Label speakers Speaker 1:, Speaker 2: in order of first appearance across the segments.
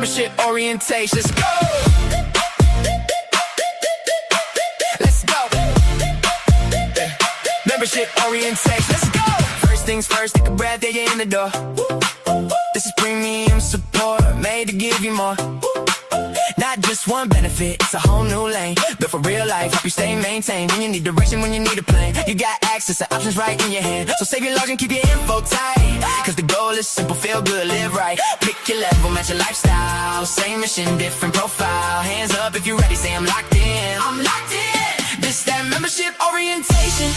Speaker 1: Membership orientation. Let's go. Let's go. Membership orientation. Let's go. First things first, take a breath, yeah, you're in the door. This is premium support, made to give you more. Not just one benefit, it's a whole new lane. Built for real life, help you stay maintained. When you need direction, when you need a plan, you got access to options right in your hand. So save your login, keep your info tight, cause the goal is simple, feel good, live right. Pick your level, match your lifestyle. Same mission, different profile. Hands up if you're ready, say I'm locked in. I'm locked in. This that membership orientation.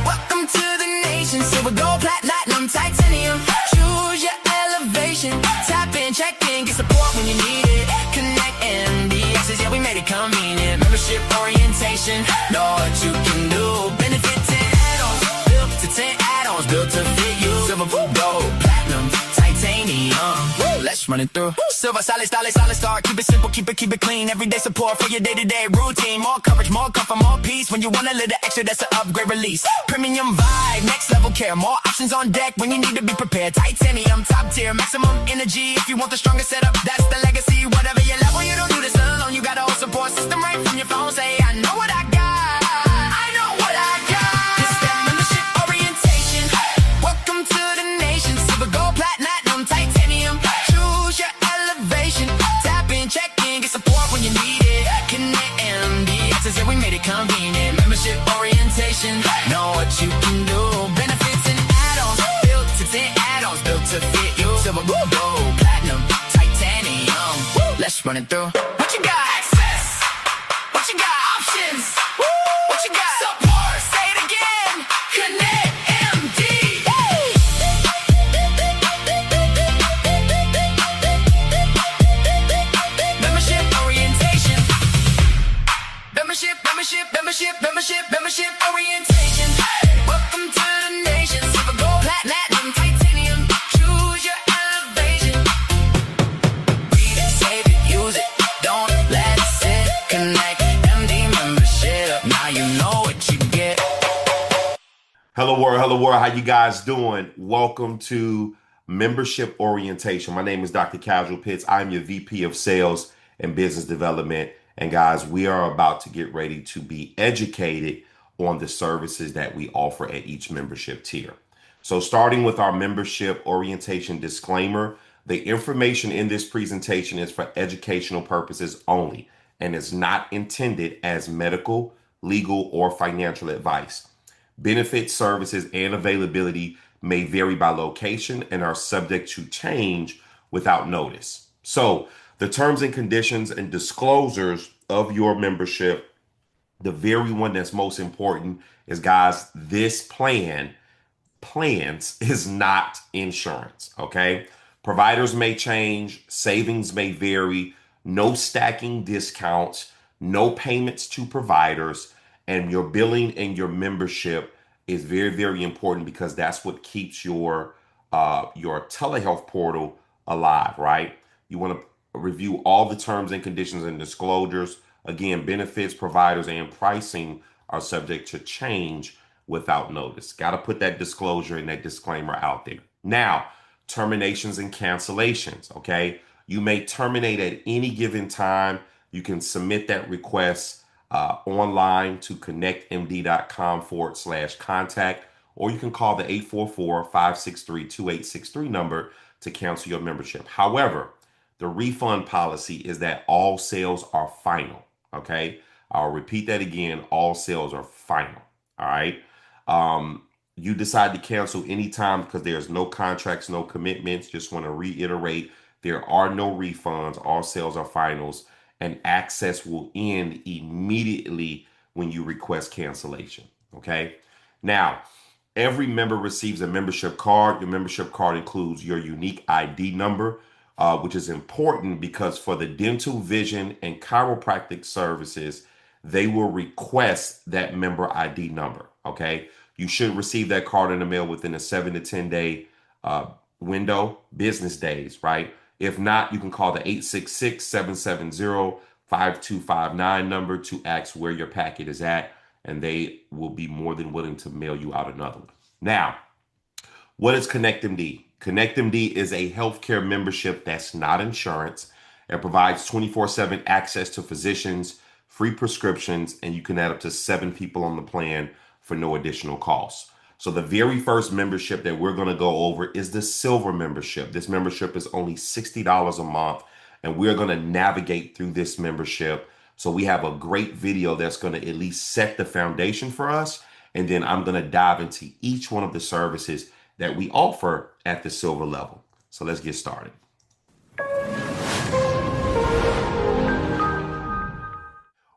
Speaker 1: Welcome to the nation. Silver, gold, platinum, titanium. Choose your elevation. Tap in, check in, get support when you need it. KonnectMD Access, yeah, we made it convenient. Membership orientation, know what you can do. Benefits and add-ons, built to 10 add-ons, built to fit you. Silver, gold, platinum, titanium. Woo, let's run it through. Silver, solid start. Keep it simple, keep it clean. Everyday support for your day-to-day routine. More coverage, more comfort, more peace. When you want a little extra, that's an upgrade release. Premium vibe, next level care. More options on deck when you need to be prepared. Titanium, top tier, maximum energy. If you want the strongest setup, that's the legacy. Whatever your level, you don't do this alone. You got a whole support system right from your phone. Say, I know what I got. I know what I got. This that membership orientation. Welcome to the nation. Silver, gold, platinum, titanium. Choose your elevation. Tap in, check in, get support when you need it. KonnectMD Access, yeah, we made it convenient. Membership orientation, know what you can do. Benefits and add-ons, built to 10 add-ons, built to fit you. Silver, gold, platinum, titanium. Woo, let's run it through. What you got? Access. What you got? Options. Woo. What you got? Support. Say it again. KonnectMD. Membership orientation. Membership orientation. Welcome to the nation. Silver, gold, platinum, titanium. Choose your elevation. Read it, save it, use it. Don't let it sit. KonnectMD membership. Now you know what you get.
Speaker 2: Hello world, how you guys doing? Welcome to Membership Orientation. My name is Dr. Casual Pitts. I'm your VP of Sales and Business Development. And guys, we are about to get ready to be educated on the services that we offer at each membership tier. So starting with our membership orientation disclaimer, the information in this presentation is for educational purposes only and is not intended as medical, legal, or financial advice. Benefits, services, and availability may vary by location and are subject to change without notice. So the terms and conditions and disclosures of your membership, the very one that's most important is, guys, this plans is not insurance, okay? Providers may change, savings may vary, no stacking discounts, no payments to providers, and your billing and your membership is very, very important because that's what keeps your telehealth portal alive, right? You want to review all the terms and conditions and disclosures. Again, benefits, providers, and pricing are subject to change without notice. Got to put that disclosure and that disclaimer out there. Now, terminations and cancellations, okay? You may terminate at any given time. You can submit that request online to connectmd.com/contact, or you can call the 844-563-2863 number to cancel your membership. However, the refund policy is that all sales are final, okay? I'll repeat that again. All sales are final, all right? You decide to cancel anytime because there's no contracts, no commitments. Just want to reiterate, there are no refunds. All sales are finals, and access will end immediately when you request cancellation, okay? Now, every member receives a membership card. Your membership card includes your unique ID number, which is important because for the dental, vision, and chiropractic services, they will request that member ID number, okay? You should receive that card in the mail within a 7 to 10 day window, business days, right? If not, you can call the 866-770-5259 number to ask where your packet is at, and they will be more than willing to mail you out another one. Now, what is KonnectMD? KonnectMD is a healthcare membership that's not insurance. It provides 24/7 access to physicians, free prescriptions, and you can add up to 7 people on the plan for no additional cost. So the very first membership that we're going to go over is the silver membership. This membership is only $60 a month, and we're going to navigate through this membership. So we have a great video that's going to at least set the foundation for us. And then I'm going to dive into each one of the services that we offer at the silver level. So let's get started.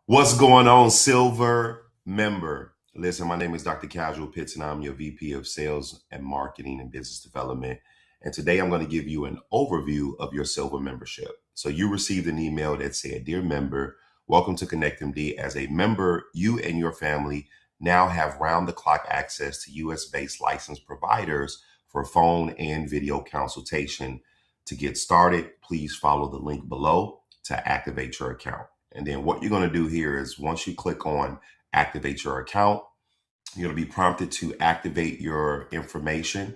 Speaker 2: What's going on, silver member? Listen, my name is Dr. Casual Pitts, and I'm your VP of Sales and Marketing and Business Development. And today I'm going to give you an overview of your silver membership. So you received an email that said, "Dear member, welcome to KonnectMD. As a member, you and your family now have round-the-clock access to US-based licensed providers for phone and video consultation. To get started, please follow the link below to activate your account." And then what you're going to do here is once you click on activate your account, you're going to be prompted to activate your information.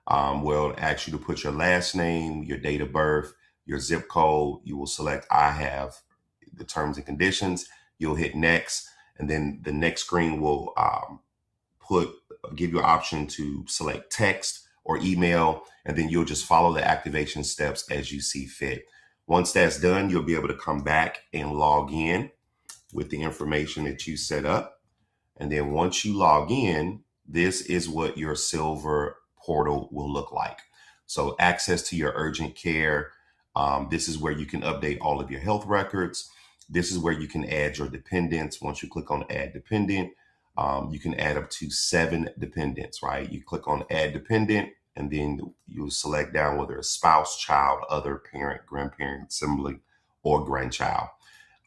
Speaker 2: Well, it'll ask you to put your last name, your date of birth, your zip code. You will select I have the terms and conditions. You'll hit next. And then the next screen will give you an option to select text or email. And then you'll just follow the activation steps as you see fit. Once that's done, you'll be able to come back and log in with the information that you set up. And then once you log in, this is what your silver portal will look like. So access to your urgent care. This is where you can update all of your health records. This is where you can add your dependents. Once you click on add dependent, you can add up to 7 dependents, right? You click on add dependent, and then you select down whether it's spouse, child, other parent, grandparent, sibling, or grandchild.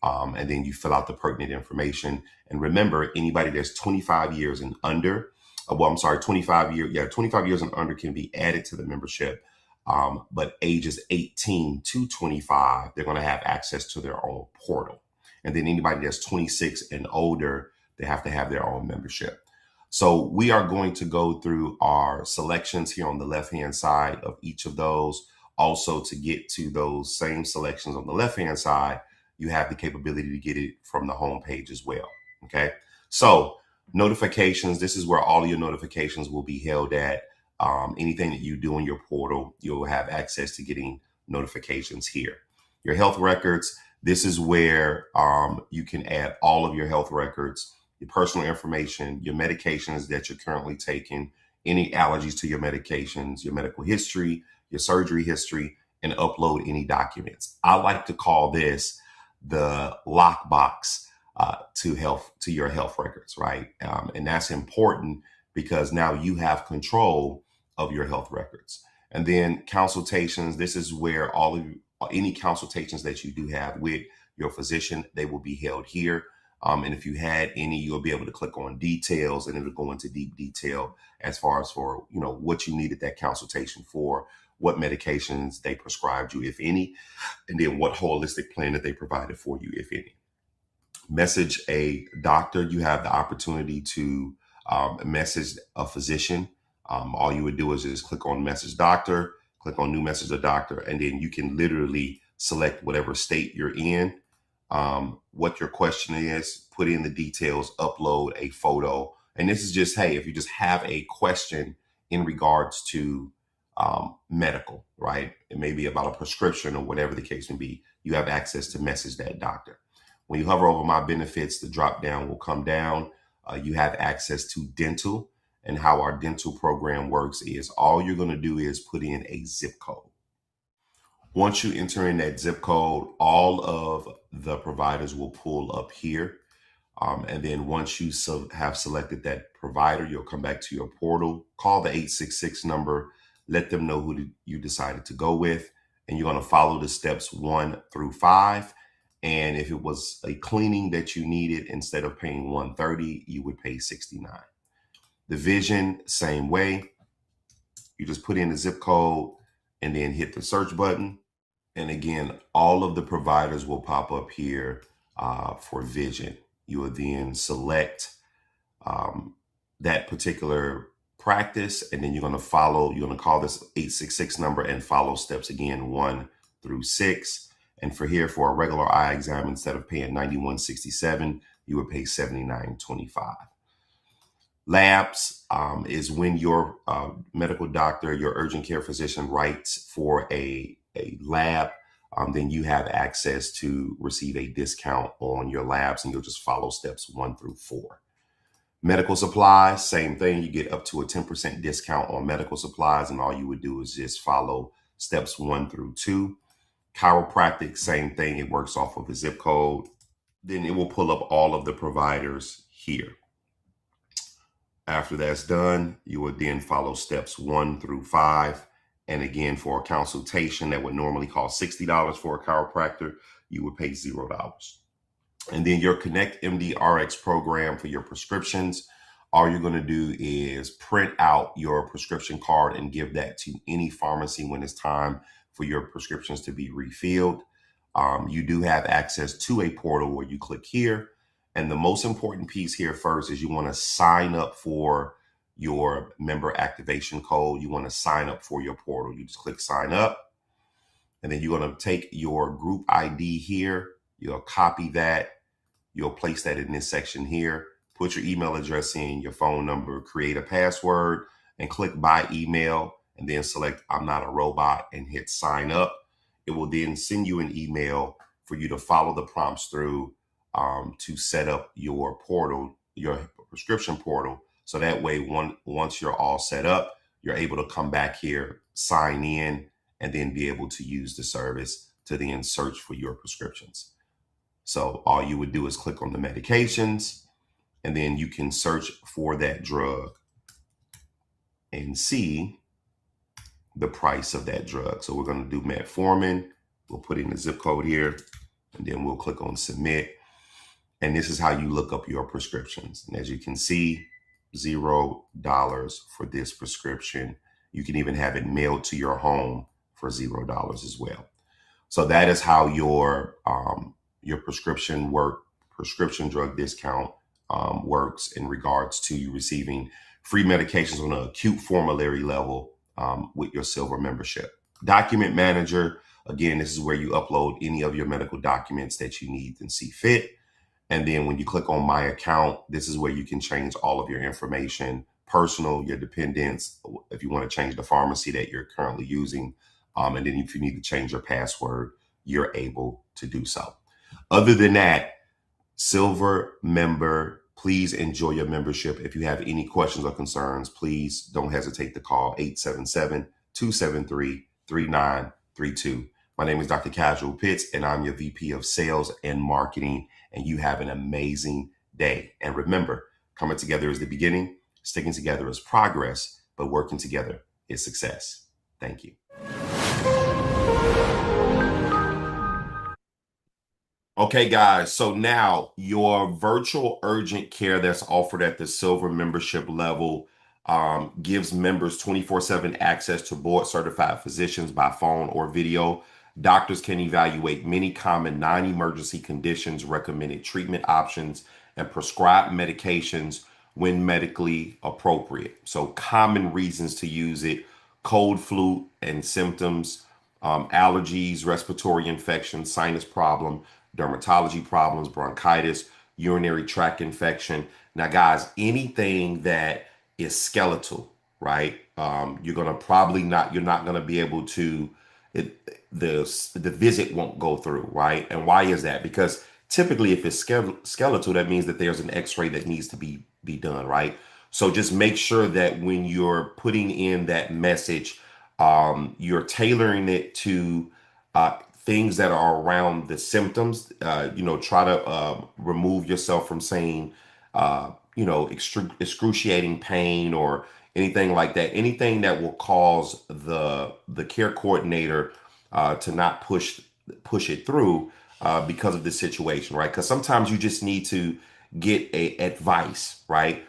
Speaker 2: And then you fill out the pertinent information. And remember, anybody that's 25 years and under, 25 years and under can be added to the membership. But ages 18 to 25, they're going to have access to their own portal. And then anybody that's 26 and older, they have to have their own membership. So we are going to go through our selections here on the left-hand side of each of those. Also, to get to those same selections on the left-hand side, you have the capability to get it from the home page as well. Okay. So notifications, this is where all of your notifications will be held at. Anything that you do in your portal, you'll have access to getting notifications here. Your health records, this is where you can add all of your health records, your personal information, your medications that you're currently taking, any allergies to your medications, your medical history, your surgery history, and upload any documents. I like to call this the lockbox to your health records, right? And that's important because now you have control of your health records. And then consultations, this is where any consultations that you do have with your physician, they will be held here. And if you had any, you'll be able to click on details, and it'll go into deep detail as far as for, what you needed that consultation for, what medications they prescribed you, if any, and then what holistic plan that they provided for you, if any. Message a doctor. You have the opportunity to message a physician. All you would do is just click on message doctor, click on new message a doctor, and then you can literally select whatever state you're in, what your question is, put in the details, upload a photo. And this is just, hey, if you just have a question in regards to medical, right? It may be about a prescription or whatever the case may be. You have access to message that doctor. When you hover over my benefits, the drop down will come down. You have access to dental, and how our dental program works is all you're going to do is put in a zip code. Once you enter in that zip code, all of the providers will pull up here. And then once you have selected that provider, you'll come back to your portal, call the 866 number, let them know who you decided to go with, and you're going to follow the steps 1 through 5. And if it was a cleaning that you needed, instead of paying $130, you would pay $69. The vision, same way. You just put in the zip code and then hit the search button. And again, all of the providers will pop up here for vision. You will then select that particular practice, and then you're going to call this 866 number and follow steps again 1 through 6. And for a regular eye exam, instead of paying $91.67, you would pay $79.25. Labs is when your medical doctor, your urgent care physician writes for a lab, then you have access to receive a discount on your labs, and you'll just follow steps 1 through 4. Medical supplies, same thing. You get up to a 10% discount on medical supplies, and all you would do is just follow steps 1 through 2. Chiropractic, same thing. It works off of a zip code. Then it will pull up all of the providers here. After that's done, you would then follow steps 1 through 5. And again, for a consultation that would normally cost $60 for a chiropractor, you would pay $0. And then your KonnectMD RX program for your prescriptions, all you're going to do is print out your prescription card and give that to any pharmacy when it's time for your prescriptions to be refilled. You do have access to a portal where you click here. And the most important piece here first is you want to sign up for your member activation code. You want to sign up for your portal. You just click sign up. And then you're going to take your group ID here. You'll copy that. You'll place that in this section here. Put your email address in, your phone number, create a password, and click buy email. And then select I'm not a robot and hit sign up. It will then send you an email for you to follow the prompts through to set up your portal, your prescription portal. So that way, once you're all set up, you're able to come back here, sign in, and then be able to use the service to then search for your prescriptions. So all you would do is click on the medications, and then you can search for that drug and see the price of that drug. So we're going to do metformin. We'll put in the zip code here, and then we'll click on submit. And this is how you look up your prescriptions. And as you can see, $0 for this prescription. You can even have it mailed to your home for $0 as well. So that is how your prescription drug discount works in regards to you receiving free medications on an acute formulary level with your silver membership. Document manager, again, this is where you upload any of your medical documents that you need and see fit. And then when you click on my account, this is where you can change all of your information, personal, your dependents, if you want to change the pharmacy that you're currently using. And then if you need to change your password, you're able to do so. Other than that, silver member, please enjoy your membership. If you have any questions or concerns, please don't hesitate to call 877-273-3932. My name is Dr. Casual Pitts, and I'm your VP of Sales and Marketing, and you have an amazing day. And remember, coming together is the beginning, sticking together is progress, but working together is success. Thank you. Okay, guys, so now your virtual urgent care that's offered at the silver membership level gives members 24/7 access to board certified physicians by phone or video. Doctors can evaluate many common non-emergency conditions, recommended treatment options, and prescribe medications when medically appropriate. So common reasons to use it: cold, flu, and symptoms, allergies, respiratory infections, sinus problem, dermatology problems, bronchitis, urinary tract infection. Now, guys, anything that is skeletal, right? You're not gonna be able to. The visit won't go through, right? And why is that? Because typically, if it's skeletal, that means that there's an X-ray that needs to be done, right? So just make sure that when you're putting in that message, you're tailoring it to things that are around the symptoms. Try to remove yourself from saying, excruciating pain or anything like that. Anything that will cause the care coordinator to not push it through because of the situation, right? Because sometimes you just need to get advice, right?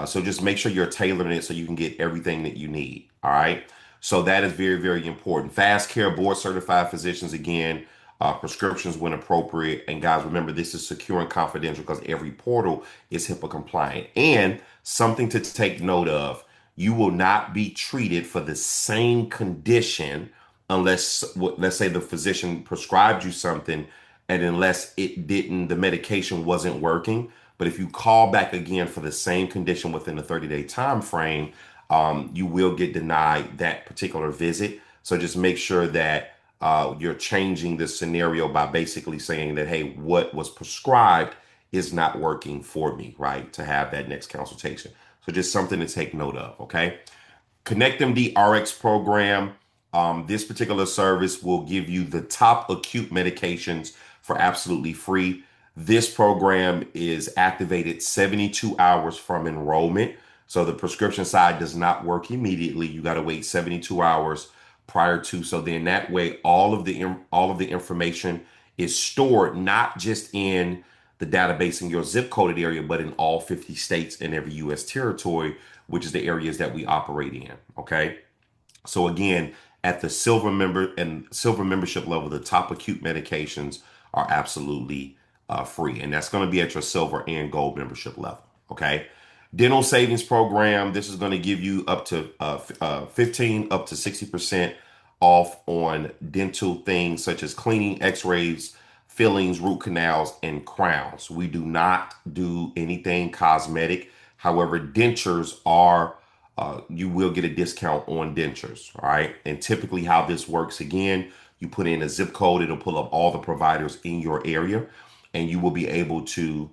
Speaker 2: So just make sure you're tailoring it so you can get everything that you need. All right. So that is very, very important. Fast care, board certified physicians, again, prescriptions when appropriate. And guys, remember, this is secure and confidential because every portal is HIPAA compliant. And something to take note of, you will not be treated for the same condition unless, let's say the physician prescribed you something, and unless the medication wasn't working. But if you call back again for the same condition within the 30-day time frame, you will get denied that particular visit. So just make sure that you're changing the scenario by basically saying that, hey, what was prescribed is not working for me, right? To have that next consultation. So just something to take note of, okay? ConnectMD RX program. This particular service will give you the top acute medications for absolutely free. This program is activated 72 hours from enrollment. So the prescription side does not work immediately. You got to wait 72 hours prior to. So then that way, all of the information is stored not just in the database in your zip coded area, but in all 50 states and every U.S. territory, which is the areas that we operate in. Okay. So again, at the silver membership level, the top acute medications are absolutely free, and that's going to be at your silver and gold membership level. Okay. Dental savings program. This is going to give you up to 15 up to 60% off on dental things such as cleaning, X-rays, fillings, root canals, and crowns. We do not do anything cosmetic. However, dentures are you will get a discount on dentures. All right. And typically how this works, again, you put in a zip code, it'll pull up all the providers in your area, and you will be able to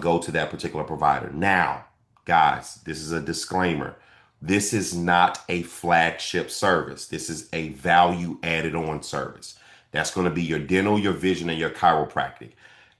Speaker 2: go to that particular provider. Now, guys, this is a disclaimer. This is not a flagship service. This is a value added on service. That's going to be your dental, your vision, and your chiropractic.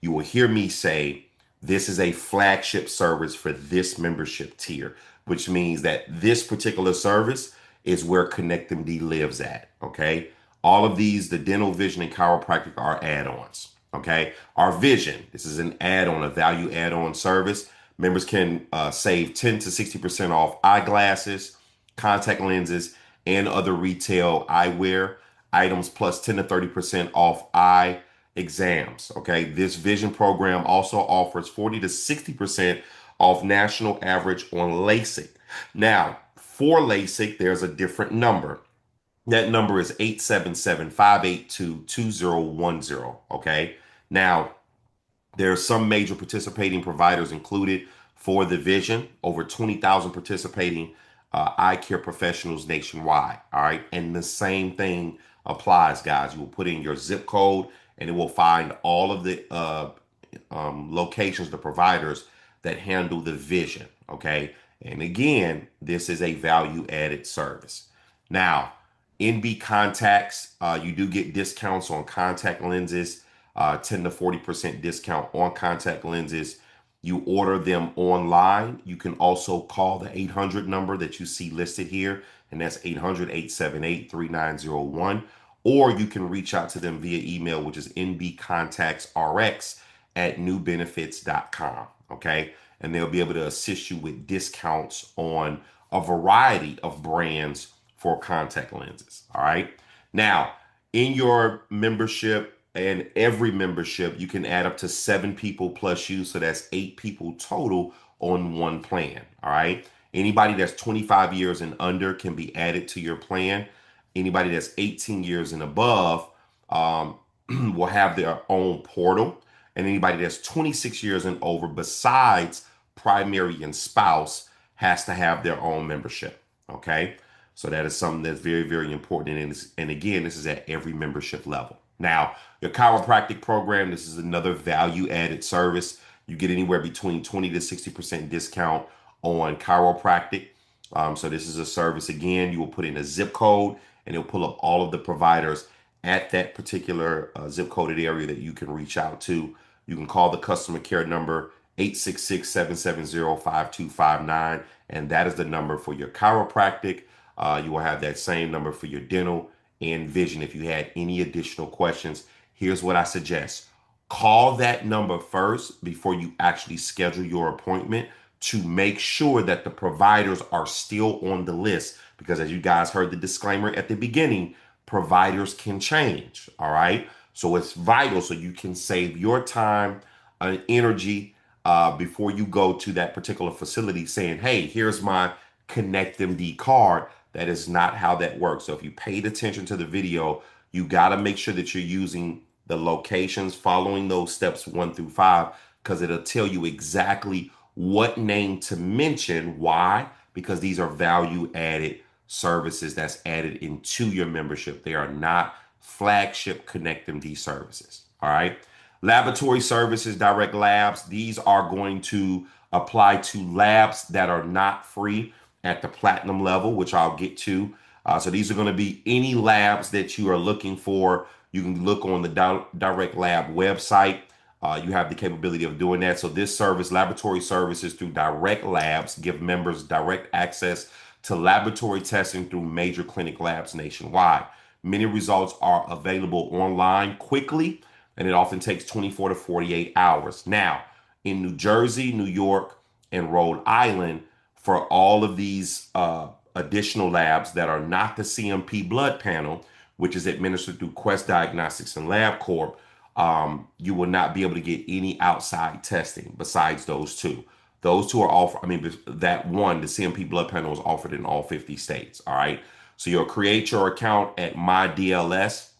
Speaker 2: You will hear me say this is a flagship service for this membership tier, which means that this particular service is where ConnectMD lives at. Okay. All of these, the dental, vision, and chiropractic, are add-ons. Okay. Our vision, this is an add-on, a value add-on service. Members can save 10 to 60% off eyeglasses, contact lenses, and other retail eyewear items, plus 10 to 30% off eye exams. Okay. This vision program also offers 40 to 60% off national average on LASIK. Now, for LASIK, there's a different number. That number is 877-582-2010. Okay. Now, there are some major participating providers included for the vision, over 20,000 participating eye care professionals nationwide. All right. And the same thing applies, guys. You will put in your zip code and it will find all of the locations, the providers that handle the vision. Okay. And again, this is a value added service. Now, NB contacts, you do get discounts on contact lenses, 10 to 40% discount on contact lenses. You order them online. You can also call the 800 number that you see listed here, and that's 800-878-3901. Or you can reach out to them via email, which is nbcontactsrx@newbenefits.com. Okay. And they'll be able to assist you with discounts on a variety of brands for contact lenses. All right. Now, in your membership and every membership, you can add up to 7 people plus you. So that's 8 people total on one plan. All right. Anybody that's 25 years and under can be added to your plan. Anybody that's 18 years and above will have their own portal. And anybody that's 26 years and over, besides primary and spouse, has to have their own membership. Okay. So that is something that's very, very important. And again, this is at every membership level. Now, your chiropractic program, this is another value added service. You get anywhere between 20 to 60% discount on chiropractic. So this is a service, again, you will put in a zip code and it'll pull up all of the providers at that particular zip coded area that you can reach out to. You can call the customer care number 866-770-5259. And that is the number for your chiropractic. You will have that same number for your dental and vision. If you had any additional questions, here's what I suggest. Call that number first before you actually schedule your appointment to make sure that the providers are still on the list. Because as you guys heard the disclaimer at the beginning, providers can change. All right. So it's vital so you can save your time and energy before you go to that particular facility saying, hey, here's my ConnectMD card That is not how that works. So if you paid attention to the video, you got to make sure that you're using the locations, following those steps 1 through 5, because it'll tell you exactly what name to mention. Why? Because these are value added services that's added into your membership. They are not flagship ConnectMD services. All right. Laboratory services, direct labs, these are going to apply to labs that are not free at the platinum level, which I'll get to. So these are going to be any labs that you are looking for. You can look on the Direct Lab website. You have the capability of doing that. So this service, laboratory services through Direct Labs, give members direct access to laboratory testing through major clinic labs nationwide. Many results are available online quickly, and it often takes 24 to 48 hours. Now, in New Jersey, New York, and Rhode Island, for all of these additional labs that are not the CMP blood panel, which is administered through Quest Diagnostics and LabCorp, you will not be able to get any outside testing besides those two. Those two are offered. I mean, that one, the CMP blood panel, is offered in all 50 states. All right. So you'll create your account at MyDLS.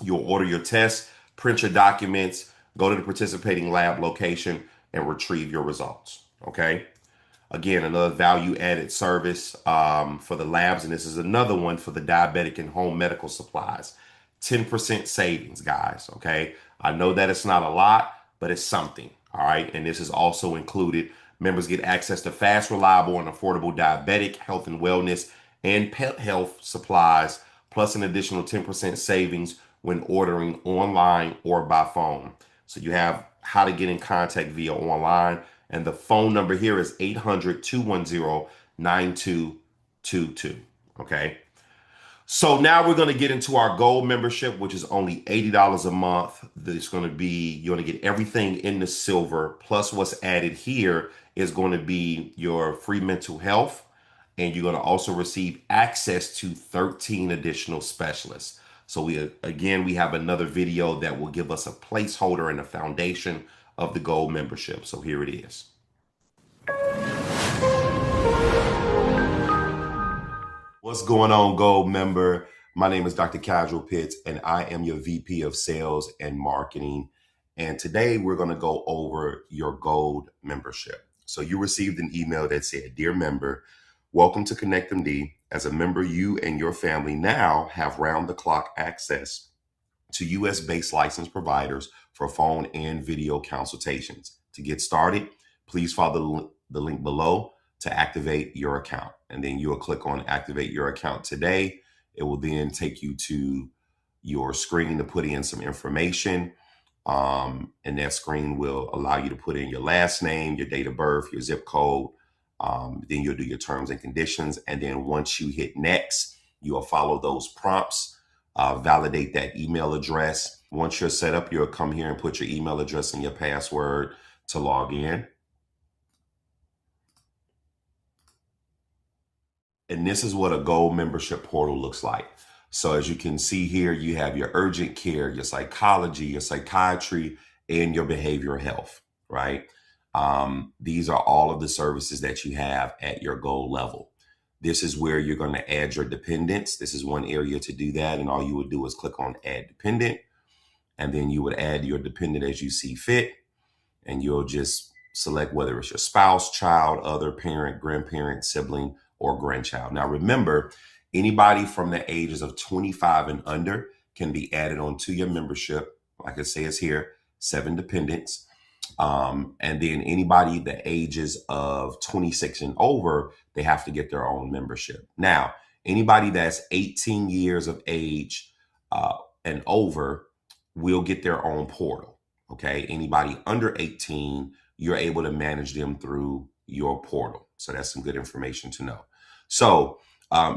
Speaker 2: You'll order your tests, print your documents, go to the participating lab location, and retrieve your results. Okay. Again, another value added service for the labs. And this is another one for the diabetic and home medical supplies. 10% savings, guys. Okay. I know that it's not a lot, but it's something. All right. And this is also included. Members get access to fast, reliable, and affordable diabetic health and wellness and pet health supplies, plus an additional 10% savings when ordering online or by phone. So you have how to get in contact via online. And the phone number here is 800-210-9222. Okay. So now we're going to get into our gold membership, which is only $80 a month. There's going to be, you're going to get everything in the silver. Plus what's added here is going to be your free mental health. And you're going to also receive access to 13 additional specialists. So we have another video that will give us a placeholder and a foundation of the gold membership. So here it is. What's going on, gold member? My name is Dr. Casual Pitts, and I am your VP of Sales and Marketing. And today we're going to go over your gold membership. So you received an email that said, "Dear member, welcome to ConnectMD. As a member, you and your family now have round-the-clock access to US-based licensed providers for phone and video consultations. To get started, please follow the link below to activate your account." And then you'll click on activate your account today. It will then take you to your screen to put in some information. And that screen will allow you to put in your last name, your date of birth, your zip code. Then you'll do your terms and conditions. And then once you hit next, you'll follow those prompts, validate that email address. Once you're set up, you'll come here and put your email address and your password to log in. And this is what a gold membership portal looks like. So as you can see here, you have your urgent care, your psychology, your psychiatry, and your behavioral health, right? These are all of the services that you have at your gold level. This is where you're going to add your dependents. This is one area to do that. And all you would do is click on add dependent. And then you would add your dependent as you see fit. And you'll just select whether it's your spouse, child, other parent, grandparent, sibling, or grandchild. Now, remember, anybody from the ages of 25 and under can be added onto your membership. Like it says here, 7 dependents. And then anybody the ages of 26 and over, they have to get their own membership. Now, anybody that's 18 years of age and over will get their own portal. Okay. Anybody under 18, you're able to manage them through your portal. So that's some good information to know. So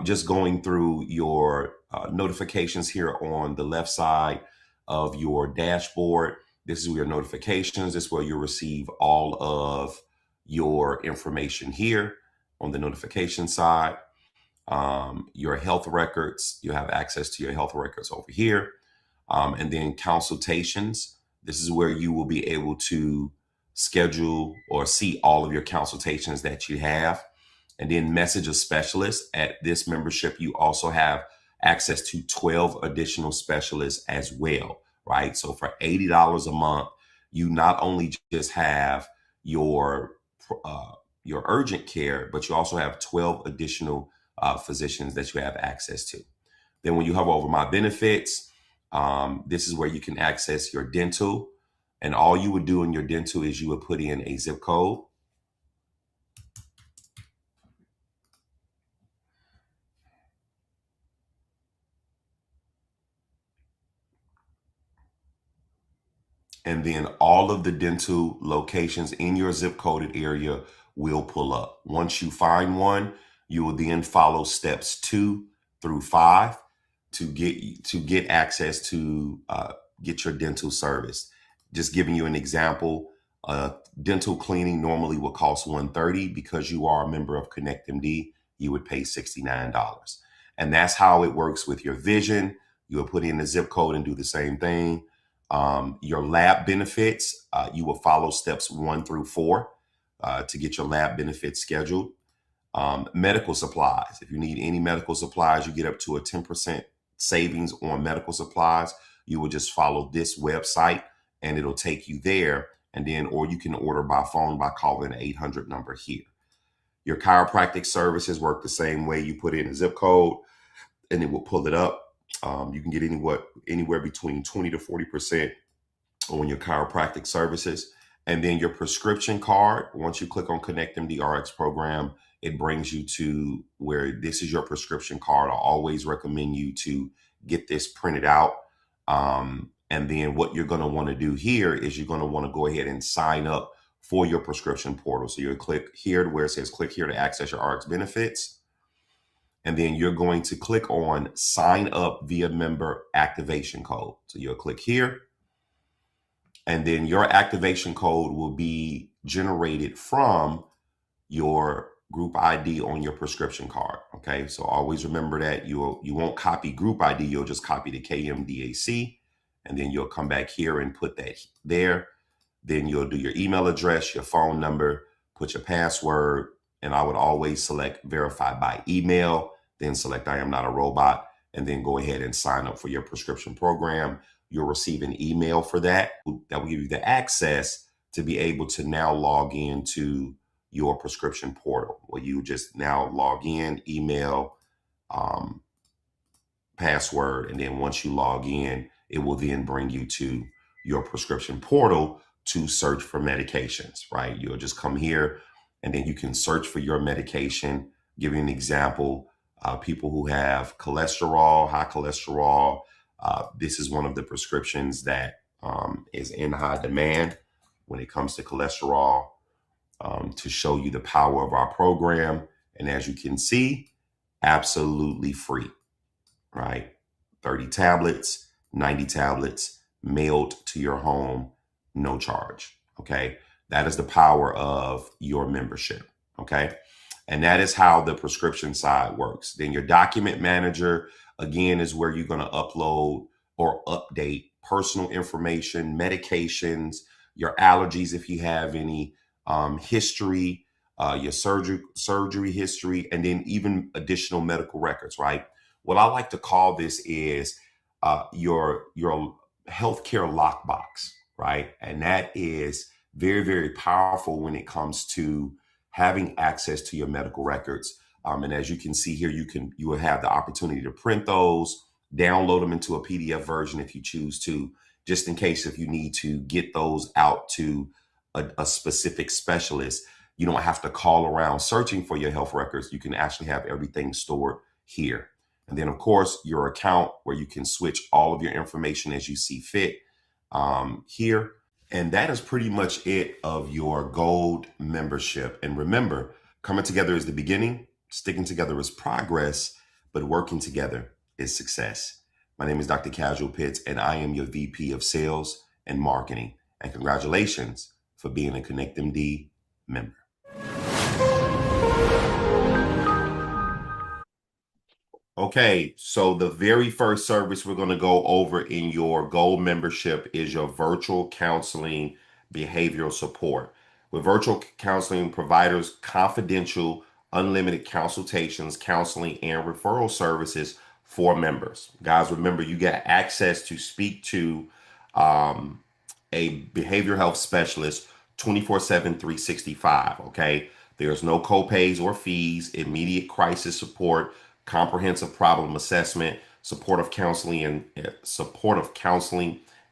Speaker 2: just going through your notifications here on the left side of your dashboard. This is your notifications. This is where you'll receive all of your information here on the notification side. Your health records, you have access to your health records over here. And then consultations. This is where you will be able to schedule or see all of your consultations that you have. and then message a specialist. At this membership, you also have access to 12 additional specialists as well, right? So for $80 a month, you not only just have uh, your urgent care, but you also have 12 additional physicians that you have access to. Then when you hover over my benefits, this is where you can access your dental. And all you would do in your dental is you would put in a zip code. And then all of the dental locations in your zip coded area will pull up. Once you find one, you will then follow steps 2 through 5 to get access to get your dental service. Just giving you an example, dental cleaning normally would cost $130. Because you are a member of KonnectMD, you would pay $69. And that's how it works with your vision. You will put in the zip code and do the same thing. Your lab benefits, you will follow steps 1 through 4 to get your lab benefits scheduled. Medical supplies, if you need any medical supplies, you get up to a 10% savings on medical supplies. You will just follow this website and it'll take you there. And then, or you can order by phone by calling the 800 number here. Your chiropractic services work the same way. You put in a zip code and it will pull it up. You can get anywhere between 20 to 40% on your chiropractic services. And then your prescription card, once you click on KonnectMD RX program, it brings you to where this is your prescription card. I always recommend you to get this printed out. And then what you're going to want to do here is you're going to want to go ahead and sign up for your prescription portal. So you'll click here where it says click here to access your RX benefits. And then you're going to click on sign up via member activation code. So you'll click here. And then your activation code will be generated from your group ID on your prescription card. Okay, so always remember that you won't copy group ID, you'll just copy the KMDAC, and then you'll come back here and put that there. Then you'll do your email address, your phone number, put your password, and I would always select verify by email, then select I am not a robot, and then go ahead and sign up for your prescription program. You'll receive an email for that will give you the access to be able to now log into your prescription portal, where you just now log in, email, password, and then once you log in, it will then bring you to your prescription portal to search for medications, right? You'll just come here and then you can search for your medication. Give you an example, people who have cholesterol, high cholesterol, this is one of the prescriptions that is in high demand when it comes to cholesterol, to show you the power of our program. And as you can see, absolutely free, right? 30 tablets, 90 tablets mailed to your home, no charge. Okay. That is the power of your membership. Okay. And that is how the prescription side works. Then your document manager, again, is where you're going to upload or update personal information, medications, your allergies if you have any, history, your surgery history, and then even additional medical records, right? What I like to call this is your healthcare lockbox, right? And that is very, very powerful when it comes to having access to your medical records. And as you can see here, you will have the opportunity to print those, download them into a PDF version if you choose to, just in case if you need to get those out to a specific specialist. You don't have to call around searching for your health records. You can actually have everything stored here. And then, of course, your account where you can switch all of your information as you see fit here. And that is pretty much it of your gold membership. And remember, coming together is the beginning, sticking together is progress, but working together is success. My name is Dr. Casual Pitts, and I am your VP of Sales and Marketing. And congratulations for being a KonnectMD member. Okay, so the very first service we're going to go over in your gold membership is your virtual counseling behavioral support. With virtual counseling, providers confidential unlimited consultations, counseling, and referral services for members. Guys, remember, you get access to speak to a behavioral health specialist 24/7, 365. Okay. There's no copays or fees, immediate crisis support, comprehensive problem assessment, supportive counseling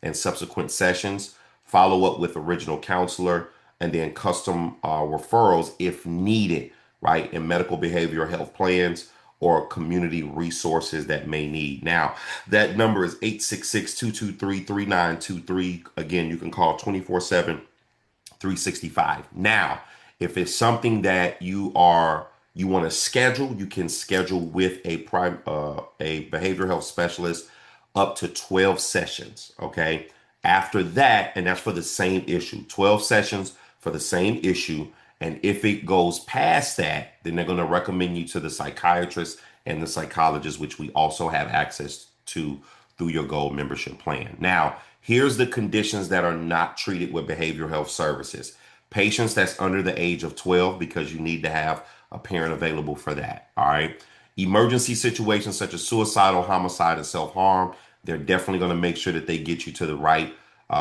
Speaker 2: and subsequent sessions, follow up with original counselor, and then custom referrals if needed, right? In medical behavioral health plans or community resources that may need. Now, that number is 866-223-3923. Again, you can call 24/7, 365. Now, if it's something that you want to schedule, you can schedule with a behavioral health specialist up to 12 sessions. Okay. After that, and that's for the same issue, 12 sessions for the same issue. And if it goes past that, then they're going to recommend you to the psychiatrist and the psychologist, which we also have access to through your gold membership plan. Now, here's the conditions that are not treated with behavioral health services. Patients that's under the age of 12, because you need to have a parent available for that. All right. Emergency situations such as suicidal, homicide, and self-harm, they're definitely going to make sure that they get you to the right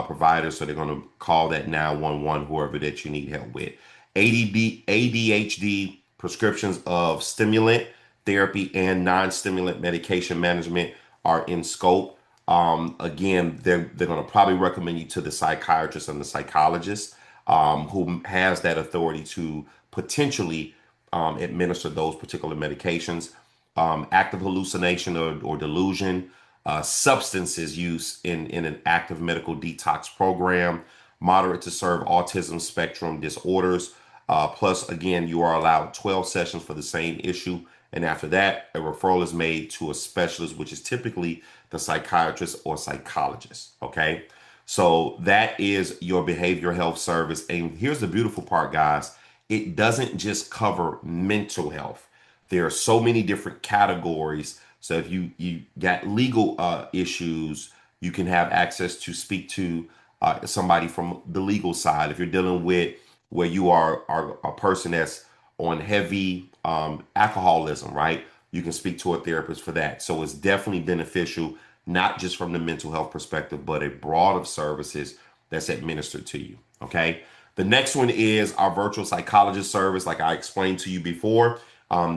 Speaker 2: provider. So they're going to call that 911, whoever that you need help with. ADHD, prescriptions of stimulant therapy and non-stimulant medication management are in scope. Again, they're going to probably recommend you to the psychiatrist and the psychologist who has that authority to potentially administer those particular medications. Active hallucination or delusion, substances use in an active medical detox program, moderate to severe autism spectrum disorders. Plus, again, you are allowed 12 sessions for the same issue. And after that, a referral is made to a specialist, which is typically the psychiatrist or psychologist. Okay. So that is your behavioral health service. And here's the beautiful part, guys. It doesn't just cover mental health. There are so many different categories. So if you got legal issues, you can have access to speak to somebody from the legal side. If you're dealing with where you are a person that's on heavy alcoholism, right? You can speak to a therapist for that. So it's definitely beneficial, not just from the mental health perspective, but a broad of services that's administered to you. Okay. The next one is our virtual psychologist service. Like I explained to you before,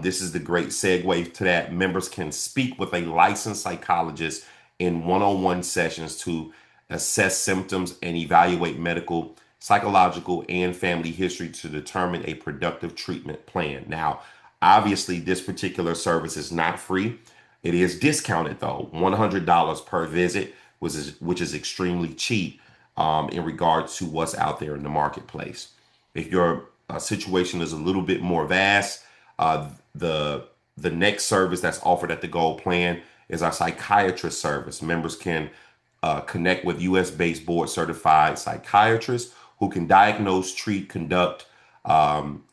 Speaker 2: this is the great segue to that. Members can speak with a licensed psychologist in one-on-one sessions to assess symptoms and evaluate medical, psychological, and family history to determine a productive treatment plan. Now, obviously, this particular service is not free. It is discounted though, $100 per visit, which is extremely cheap in regards to what's out there in the marketplace. If your situation is a little bit more vast, the next service that's offered at the Gold Plan is our psychiatrist service. Members can connect with US-based board certified psychiatrists who can diagnose, treat, conduct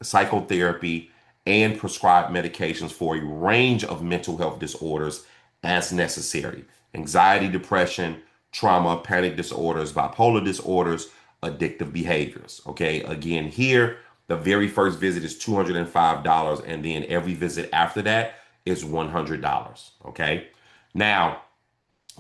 Speaker 2: psychotherapy, and prescribe medications for a range of mental health disorders as necessary. Anxiety, depression, trauma, panic disorders, bipolar disorders, addictive behaviors. Okay, again, here, the very first visit is $205, and then every visit after that is $100. Okay, now,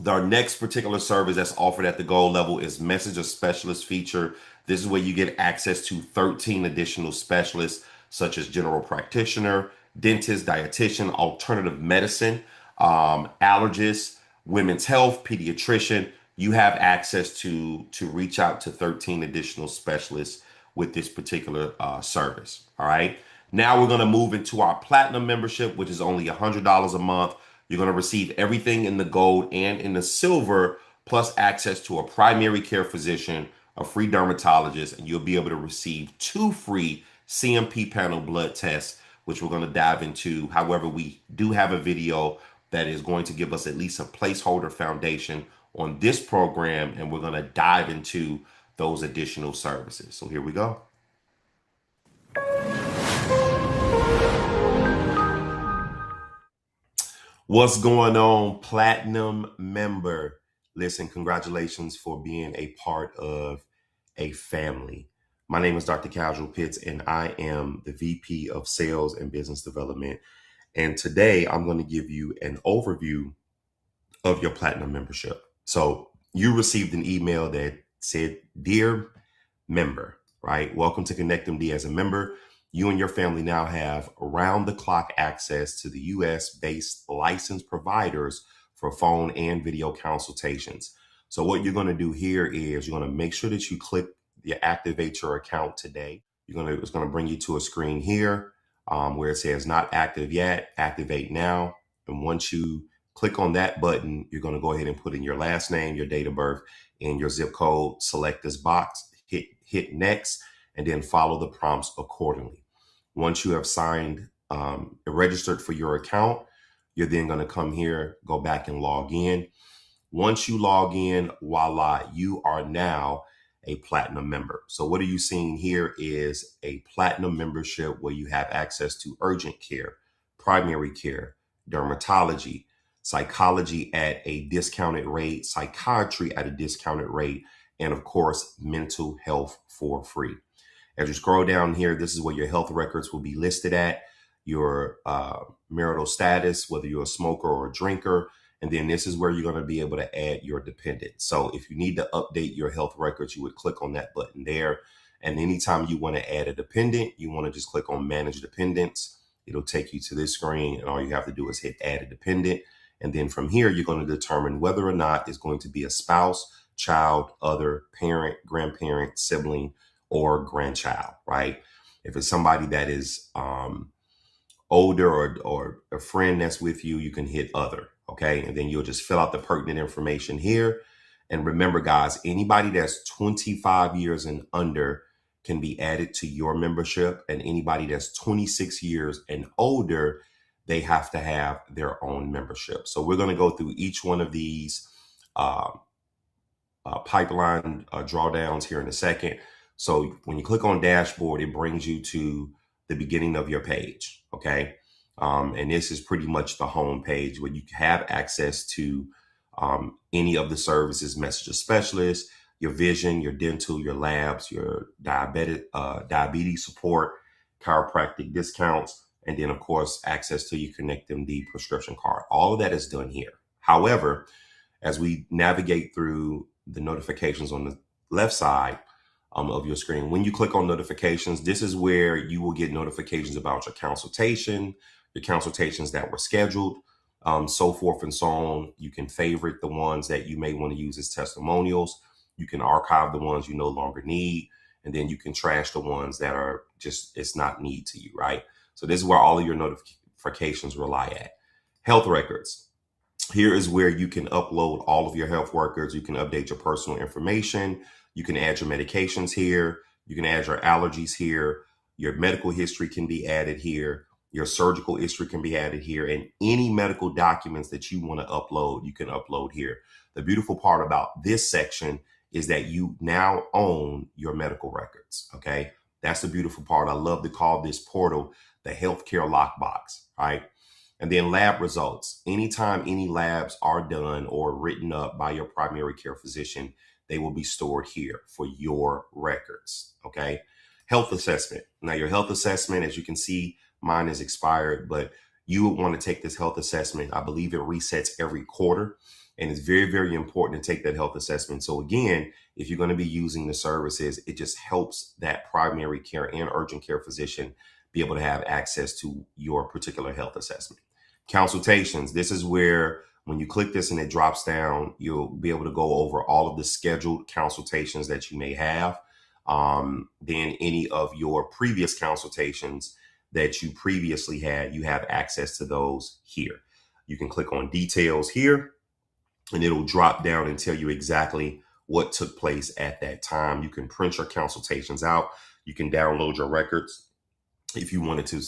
Speaker 2: our next particular service that's offered at the gold level is Messenger Specialist feature. This is where you get access to 13 additional specialists, such as general practitioner, dentist, dietitian, alternative medicine, allergist, women's health, pediatrician. You have access to reach out to 13 additional specialists with this particular service. All right. Now we're going to move into our platinum membership, which is only $100 a month. You're going to receive everything in the gold and in the silver, plus access to a primary care physician, a free dermatologist, and you'll be able to receive 2 free CMP panel blood tests, which we're going to dive into. However, we do have a video that is going to give us at least a placeholder foundation on this program, and we're going to dive into those additional services. So here we go. What's going on, platinum member? Listen, congratulations for being a part of a family. My name is Dr. Casual Pitts, and I am the VP of Sales and Business Development. And today I'm going to give you an overview of your Platinum membership. So you received an email that said, "Dear member," right? Welcome to KonnectMD as a member. You and your family now have around-the-clock access to the US-based licensed providers for phone and video consultations. So what you're going to do here is you're going to make sure that you click the activate your account today. It's going to bring you to a screen here where it says not active yet, activate now. And once you click on that button, you're going to go ahead and put in your last name, your date of birth, and your zip code. Select this box, hit next, and then follow the prompts accordingly. Once you have signed registered for your account, you're then going to come here, go back and log in. Once you log in, voila, you are now a Platinum member. So what are you seeing here is a Platinum membership where you have access to urgent care, primary care, dermatology, psychology at a discounted rate, psychiatry at a discounted rate, and of course, mental health for free. As you scroll down here, this is where your health records will be listed at, your marital status, whether you're a smoker or a drinker, and then this is where you're going to be able to add your dependent. So if you need to update your health records, you would click on that button there. And anytime you want to add a dependent, you want to just click on Manage Dependents. It'll take you to this screen, and all you have to do is hit Add a Dependent. And then from here, you're going to determine whether or not it's going to be a spouse, child, other, parent, grandparent, sibling, or grandchild, right? If it's somebody that is older or a friend that's with you, you can hit other, okay? And then you'll just fill out the pertinent information here. And remember, guys, anybody that's 25 years and under can be added to your membership, and anybody that's 26 years and older, they have to have their own membership. So we're going to go through each one of these pipeline drawdowns here in a second. So when you click on dashboard, it brings you to the beginning of your page, okay? And this is pretty much the home page where you have access to any of the services, messenger specialists, your vision, your dental, your labs, your diabetes support, chiropractic discounts, and then of course, access to your KonnectMD prescription card. All of that is done here. However, as we navigate through the notifications on the left side of your screen, when you click on notifications, this is where you will get notifications about your consultations that were scheduled, so forth and so on. You can favorite the ones that you may want to use as testimonials. You can archive the ones you no longer need, and then you can trash the ones that are just, it's not need to you, right? So this is where all of your notifications rely at. Health records. Here is where you can upload all of your health records. You can update your personal information. You can add your medications here. You can add your allergies here. Your medical history can be added here. Your surgical history can be added here. And any medical documents that you want to upload, you can upload here. The beautiful part about this section is that you now own your medical records, okay? That's the beautiful part. I love to call this portal the healthcare lockbox, right? And then lab results. Anytime any labs are done or written up by your primary care physician, they will be stored here for your records, okay? Health assessment. Now your health assessment, as you can see, mine is expired, but you would want to take this health assessment. I believe it resets every quarter, and it's very, very important to take that health assessment. So again, if you're going to be using the services, it just helps that primary care and urgent care physician be able to have access to your particular health assessment. Consultations. This is where when you click this and it drops down, you'll be able to go over all of the scheduled consultations that you may have. Then any of your previous consultations that you previously had, you have access to those here. You can click on details here, and it'll drop down and tell you exactly what took place at that time. You can print your consultations out. You can download your records if you wanted to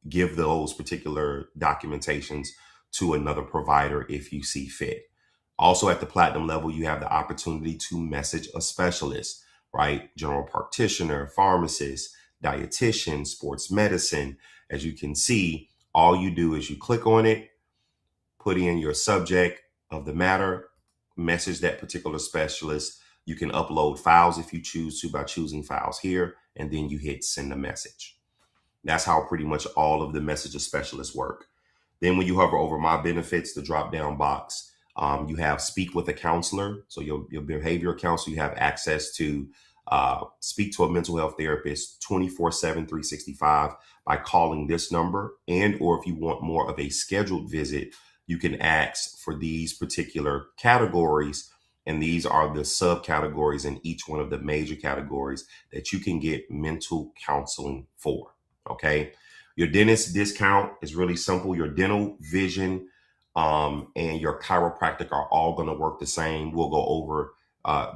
Speaker 2: give those particular documentations to another provider if you see fit. Also at the platinum level, you have the opportunity to message a specialist, right? General practitioner, pharmacist, dietitian, sports medicine. As you can see, all you do is you click on it, put in your subject of the matter, message that particular specialist. You can upload files if you choose to by choosing files here, and then you hit send a message. That's how pretty much all of the message specialists work. Then when you hover over my benefits, the drop down box, you have speak with a counselor. So your behavioral counselor, you have access to speak to a mental health therapist 24/7, 365 by calling this number. And or if you want more of a scheduled visit, you can ask for these particular categories. And these are the subcategories in each one of the major categories that you can get mental counseling for. Okay. Your dentist discount is really simple. Your dental, vision, and your chiropractic are all going to work the same. We'll go over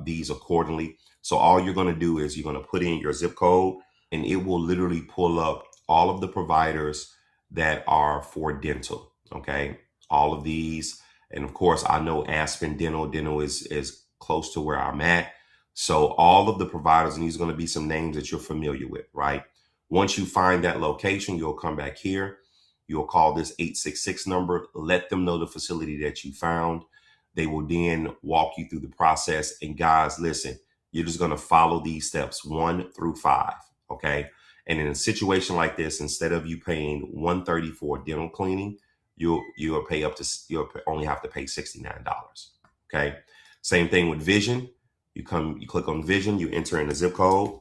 Speaker 2: these accordingly. So all you're going to do is you're going to put in your zip code, and it will literally pull up all of the providers that are for dental. Okay. All of these. And of course, I know Aspen Dental is close to where I'm at. So all of the providers, and these are going to be some names that you're familiar with, right? Once you find that location, you'll come back here. You'll call this 866 number, let them know the facility that you found. They will then walk you through the process. And guys, listen, you're just going to follow these steps 1 through 5. Okay. And in a situation like this, instead of you paying $130 for dental cleaning, you'll only have to pay $69. Okay. Same thing with vision. You click on vision, you enter in a zip code,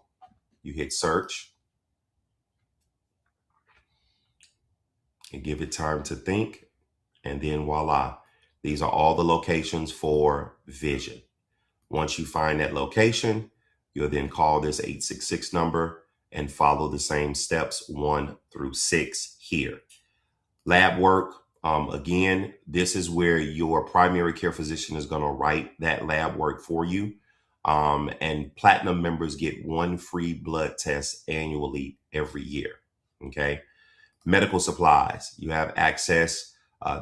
Speaker 2: you hit search. And give it time to think. And then voila, these are all the locations for vision. Once you find that location, you'll then call this 866 number and follow the same steps 1 through 6 here. Lab work. Again, this is where your primary care physician is going to write that lab work for you. And platinum members get 1 free blood test annually every year. Okay. Medical supplies, you have access.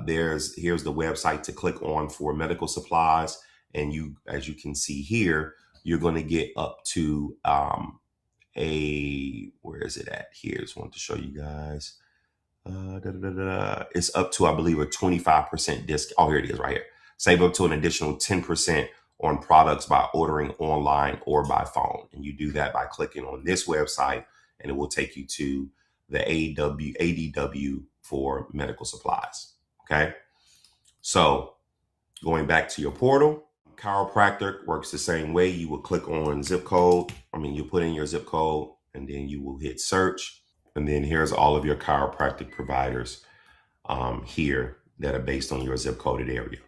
Speaker 2: Here's the website to click on for medical supplies. And as you can see here, you're going to get up to where is it at? Here's one to show you guys. It's up to, I believe, a 25% discount. Oh, here it is right here. Save up to an additional 10% on products by ordering online or by phone. And you do that by clicking on this website, and it will take you to the ADW for medical supplies. Okay. So going back to your portal, chiropractic works the same way. You will click on zip code. You put in your zip code, and then you will hit search. And then here's all of your chiropractic providers here that are based on your zip coded area.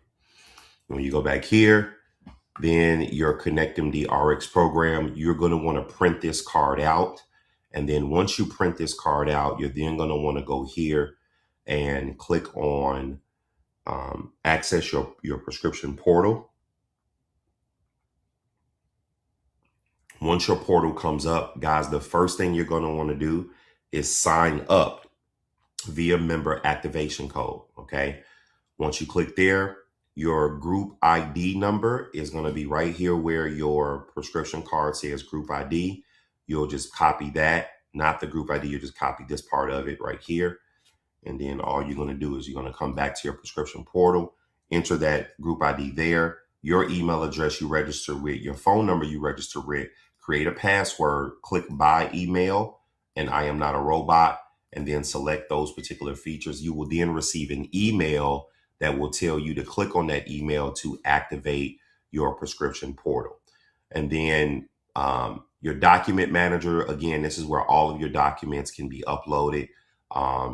Speaker 2: When you go back here, then your KonnectMD RX program, you're going to want to print this card out. And then once you print this card out, you're then going to want to go here and click on access your prescription portal. Once your portal comes up, guys, the first thing you're going to want to do is sign up via member activation code. Okay. Once you click there, your group ID number is going to be right here where your prescription card says group ID. You'll just copy that, not the group ID. You just copy this part of it right here. And then all you're going to do is you're going to come back to your prescription portal, enter that group ID there, your email address you register with, your phone number you register with, create a password, click buy email, and I am not a robot, and then select those particular features. You will then receive an email that will tell you to click on that email to activate your prescription portal. And then your document manager, again, this is where all of your documents can be uploaded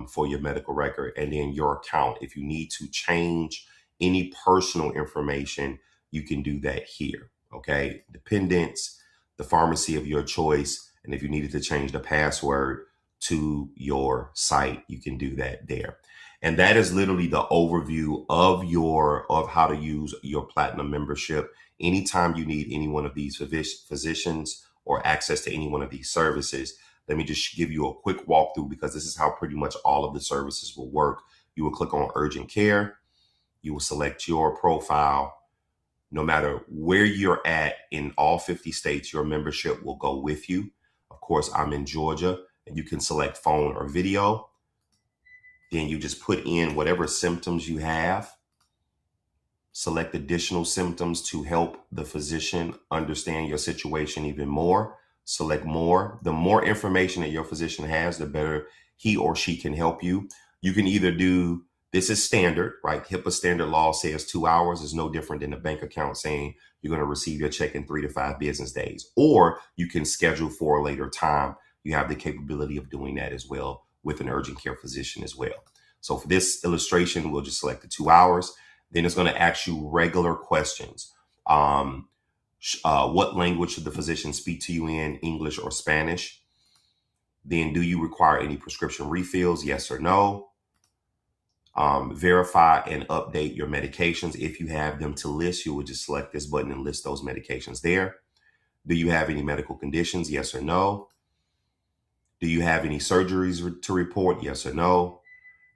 Speaker 2: for your medical record. And then your account, if you need to change any personal information, you can do that here. Okay. Dependents, the pharmacy of your choice. And if you needed to change the password to your site, you can do that there. And that is literally the overview of how to use your platinum membership. Anytime you need any one of these physicians or access to any one of these services, let me just give you a quick walkthrough, because this is how pretty much all of the services will work. You will click on urgent care. You will select your profile. No matter where you're at in all 50 states, your membership will go with you. Of course, I'm in Georgia, and you can select phone or video. Then you just put in whatever symptoms you have. select additional symptoms to help the physician understand your situation even more. Select more. The more information that your physician has, the better he or she can help you. You can either do, this is standard, right? HIPAA standard law says 2 hours is no different than a bank account saying you're going to receive your check in 3 to 5 business days. Or you can schedule for a later time. You have the capability of doing that as well with an urgent care physician as well. So for this illustration, we'll just select the 2 hours. Then it's going to ask you regular questions. What language should the physician speak to you in, English or Spanish? Then do you require any prescription refills, yes or no? Verify and update your medications. If you have them to list, you would just select this button and list those medications there. Do you have any medical conditions, yes or no? Do you have any surgeries to report, yes or no?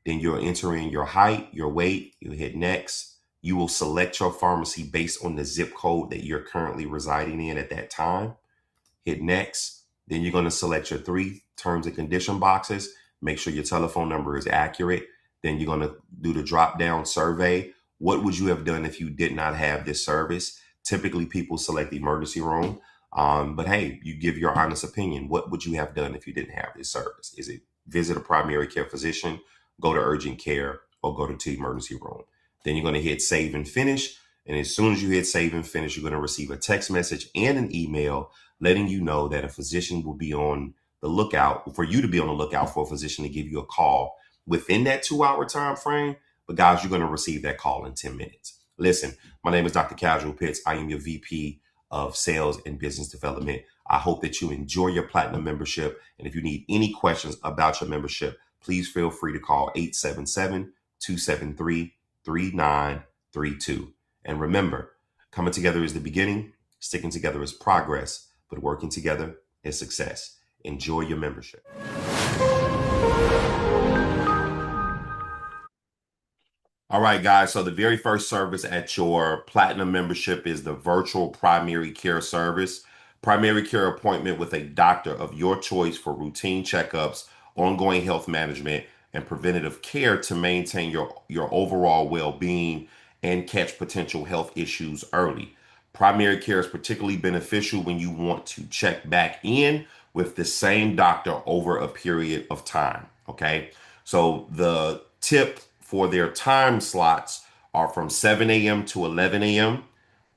Speaker 2: Then you're entering your height, your weight, you hit next. You will select your pharmacy based on the zip code that you're currently residing in at that time. Hit next. Then you're going to select your 3 terms and condition boxes. Make sure your telephone number is accurate. Then you're going to do the drop down survey. What would you have done if you did not have this service? Typically, people select the emergency room. But hey, you give your honest opinion. What would you have done if you didn't have this service? Is it visit a primary care physician, go to urgent care, or go to the emergency room? Then you're going to hit save and finish. And as soon as you hit save and finish, you're going to receive a text message and an email letting you know that a physician will be on the lookout for you to be on the lookout for a physician to give you a call within that 2-hour time frame. But guys, you're going to receive that call in 10 minutes. Listen, my name is Dr. Casual Pitts. I am your VP of Sales and Business Development. I hope that you enjoy your Platinum membership. And if you need any questions about your membership, please feel free to call 877-273-3932. And remember, coming together is the beginning, sticking together is progress, but working together is success. Enjoy your membership. All right, guys. So the very first service at your Platinum membership is the virtual primary care service. Primary care appointment with a doctor of your choice for routine checkups, ongoing health management, and preventative care to maintain your overall well-being and catch potential health issues early. Primary care is particularly beneficial when you want to check back in with the same doctor over a period of time. Okay. So the tip for their time slots are from 7 a.m. to 11 a.m.,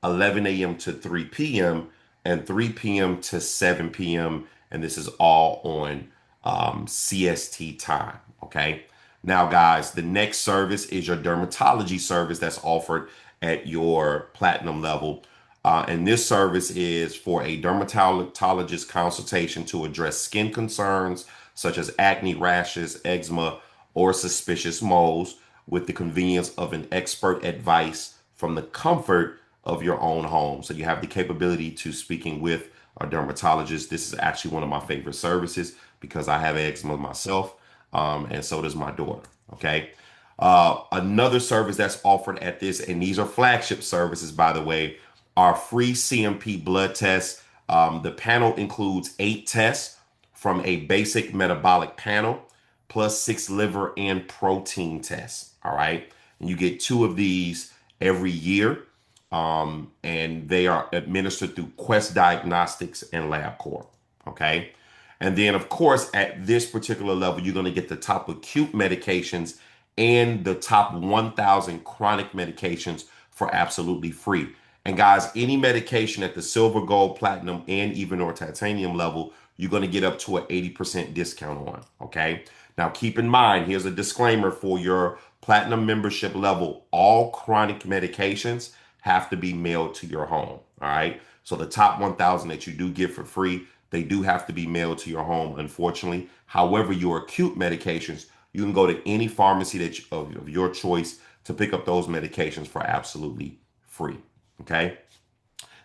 Speaker 2: 11 a.m. to 3 p.m., and 3 p.m. to 7 p.m. And this is all on CST time. Okay. Now, guys, the next service is your dermatology service that's offered at your Platinum level. And this service is for a dermatologist consultation to address skin concerns such as acne, rashes, eczema, or suspicious moles with the convenience of an expert advice from the comfort of your own home. So you have the capability to speaking with a dermatologist. This is actually one of my favorite services because I have eczema myself, and so does my daughter. Okay. Another service that's offered at this, and these are flagship services, by the way, are free CMP blood tests. The panel includes 8 tests from a basic metabolic panel, plus 6 liver and protein tests. All right. And you get 2 of these every year. And they are administered through Quest Diagnostics and LabCorp. Okay. And then, of course, at this particular level, you're going to get the top acute medications and the top 1,000 chronic medications for absolutely free. And guys, any medication at the silver, gold, platinum, and even or titanium level, you're going to get up to an 80% discount on. Okay. Now, keep in mind, here's a disclaimer for your Platinum membership level. All chronic medications have to be mailed to your home. All right. So the top 1,000 that you do get for free, they do have to be mailed to your home, unfortunately. However, your acute medications, you can go to any pharmacy of your choice to pick up those medications for absolutely free. Okay.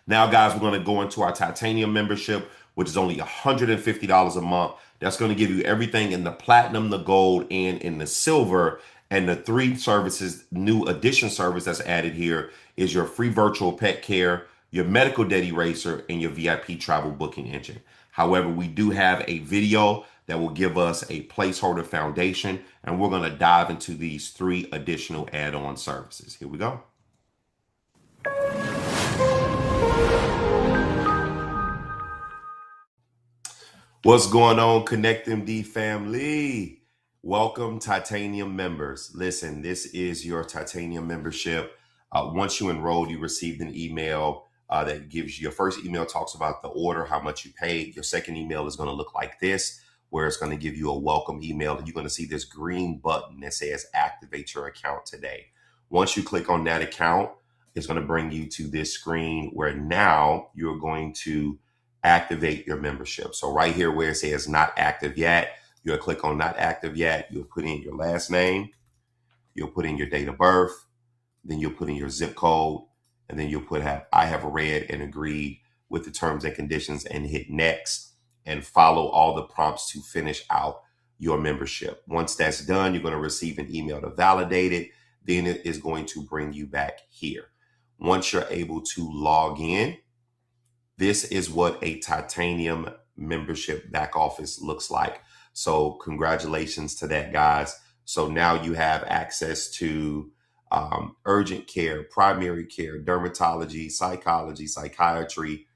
Speaker 2: Now, guys, we're going to go into our titanium membership, which is only $150 a month. That's going to give you everything in the platinum, the gold, and in the silver. And the 3 services, new addition service that's added here is your free virtual pet care, your medical debt eraser, and your VIP travel booking engine. However, we do have a video that will give us a placeholder foundation, and we're going to dive into these 3 additional add-on services. Here we go. What's going on, ConnectMD family? Welcome, Titanium members. Listen, this is your Titanium membership. Once you enroll, you received an email that gives you, your first email talks about the order, how much you paid. Your second email is going to look like this, where it's going to give you a welcome email. And you're going to see this green button that says activate your account today. Once you click on that account, it's going to bring you to this screen where now you're going to activate your membership. So right here where it says not active yet, you'll click on not active yet. You'll put in your last name, you'll put in your date of birth, then you'll put in your zip code, and then you'll put I have read and agreed with the terms and conditions and hit next and follow all the prompts to finish out your membership. Once that's done, you're going to receive an email to validate it. Then it is going to bring you back here. Once you're able to log in, this is what a Titanium membership back office looks like. So congratulations to that, guys. So now you have access to urgent care, primary care, dermatology, psychology, psychiatry,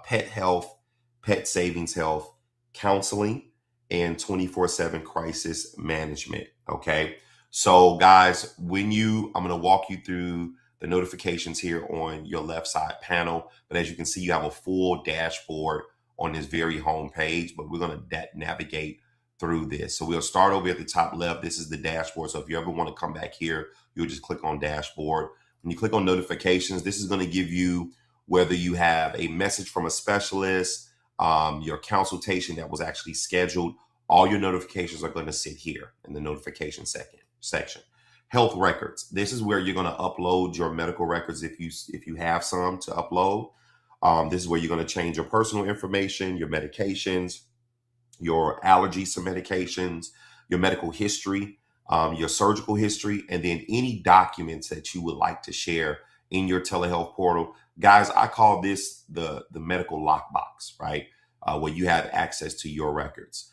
Speaker 2: pet health, pet savings health, counseling, and 24/7 crisis management. Okay. So guys, I'm going to walk you through the notifications here on your left side panel. But as you can see, you have a full dashboard on this very home page, but we're going to navigate through this. So we'll start over at the top left. This is the dashboard. So if you ever want to come back here, you'll just click on dashboard. When you click on notifications, this is going to give you whether you have a message from a specialist, your consultation that was actually scheduled. All your notifications are going to sit here in the notification section. Health records. This is where you're going to upload your medical records if you have some to upload. This is where you're going to change your personal information, your medications, your allergies to medications, your medical history, your surgical history, and then any documents that you would like to share in your telehealth portal. Guys, I call this the medical lockbox, right? Where you have access to your records.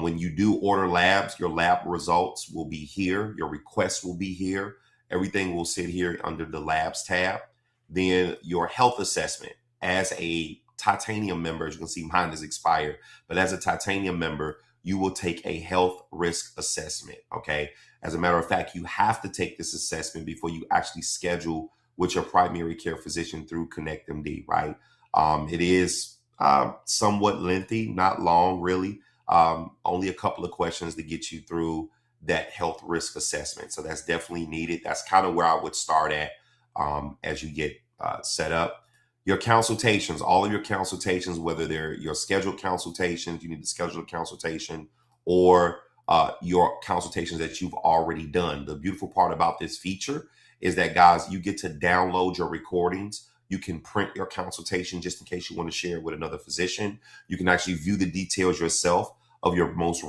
Speaker 2: When you do order labs, your lab results will be here. Your requests will be here. Everything will sit here under the labs tab. Then your health assessment as a Titanium member, as you can see, mine is expired, but as a Titanium member, you will take a health risk assessment. Okay. As a matter of fact, you have to take this assessment before you actually schedule with your primary care physician through ConnectMD, right? It is somewhat lengthy, not long, really. Only a couple of questions to get you through that health risk assessment. So that's definitely needed. That's kind of where I would start at as you get set up. Your consultations, all of your consultations, whether they're your scheduled consultations, you need to schedule a consultation, or your consultations that you've already done. The beautiful part about this feature is that, guys, you get to download your recordings. You can print your consultation just in case you want to share it with another physician. You can actually view the details yourself of your most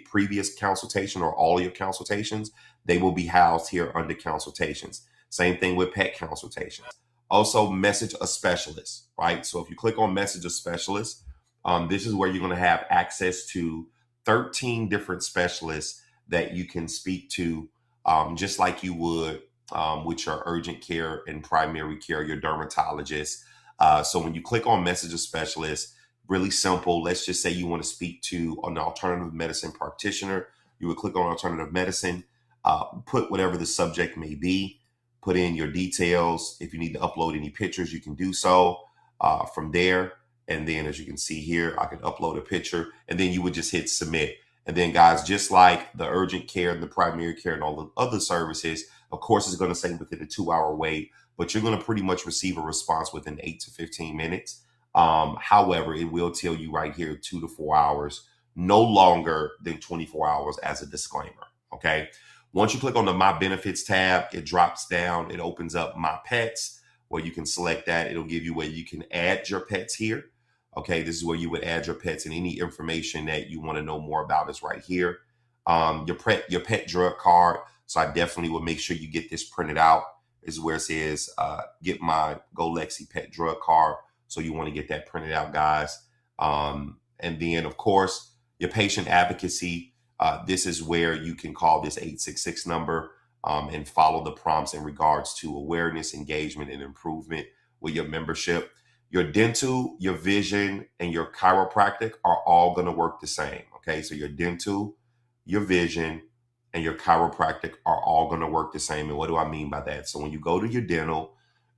Speaker 2: previous consultation or all of your consultations. They will be housed here under consultations. Same thing with pet consultations. Also, message a specialist, right? So if you click on message a specialist, this is where you're going to have access to 13 different specialists that you can speak to, just like you would with your urgent care and primary care, your dermatologist. So when you click on message a specialist, really simple. Let's just say you want to speak to an alternative medicine practitioner. You would click on alternative medicine, put whatever the subject may be, put in your details. If you need to upload any pictures, you can do so from there. And then as you can see here, I can upload a picture and then you would just hit submit. And then, guys, just like the urgent care and the primary care and all the other services, of course, it's going to say within a 2-hour wait, but you're going to pretty much receive a response within 8 to 15 minutes. However, it will tell you right here 2 to 4 hours, no longer than 24 hours as a disclaimer. Okay. Once you click on the My Benefits tab, it drops down. It opens up My Pets, where you can select that. It'll give you where you can add your pets here. Okay, this is where you would add your pets, and any information that you want to know more about is right here. Your pet drug card. So I definitely would make sure you get this printed out. This is where it says get my Go Lexi pet drug card. So you want to get that printed out, guys. And then, of course, your patient advocacy. This is where you can call this 866 number and follow the prompts in regards to awareness, engagement, and improvement with your membership. Your dental, your vision, and your chiropractic are all going to work the same. Okay, so your dental, your vision, and your chiropractic are all going to work the same. And what do I mean by that? So when you go to your dental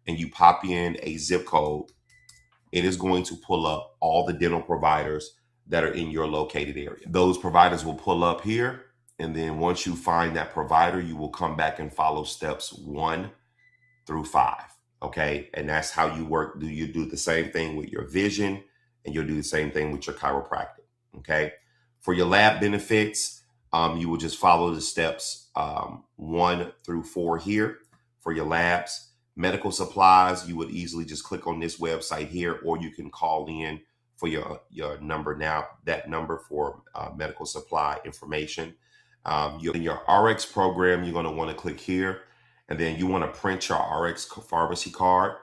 Speaker 2: and you pop in a zip code, it is going to pull up all the dental providers that are in your located area. Those providers will pull up here. And then once you find that provider, you will come back and follow steps 1 through 5. Okay. And that's how you work. You do the same thing with your vision, and you'll do the same thing with your chiropractic. Okay. For your lab benefits, you will just follow the steps 1 through 4 here. For your labs, medical supplies, you would easily just click on this website here, or you can call in for your number now, that number for medical supply information. In your RX program, you're going to want to click here, and then you want to print your RX pharmacy card.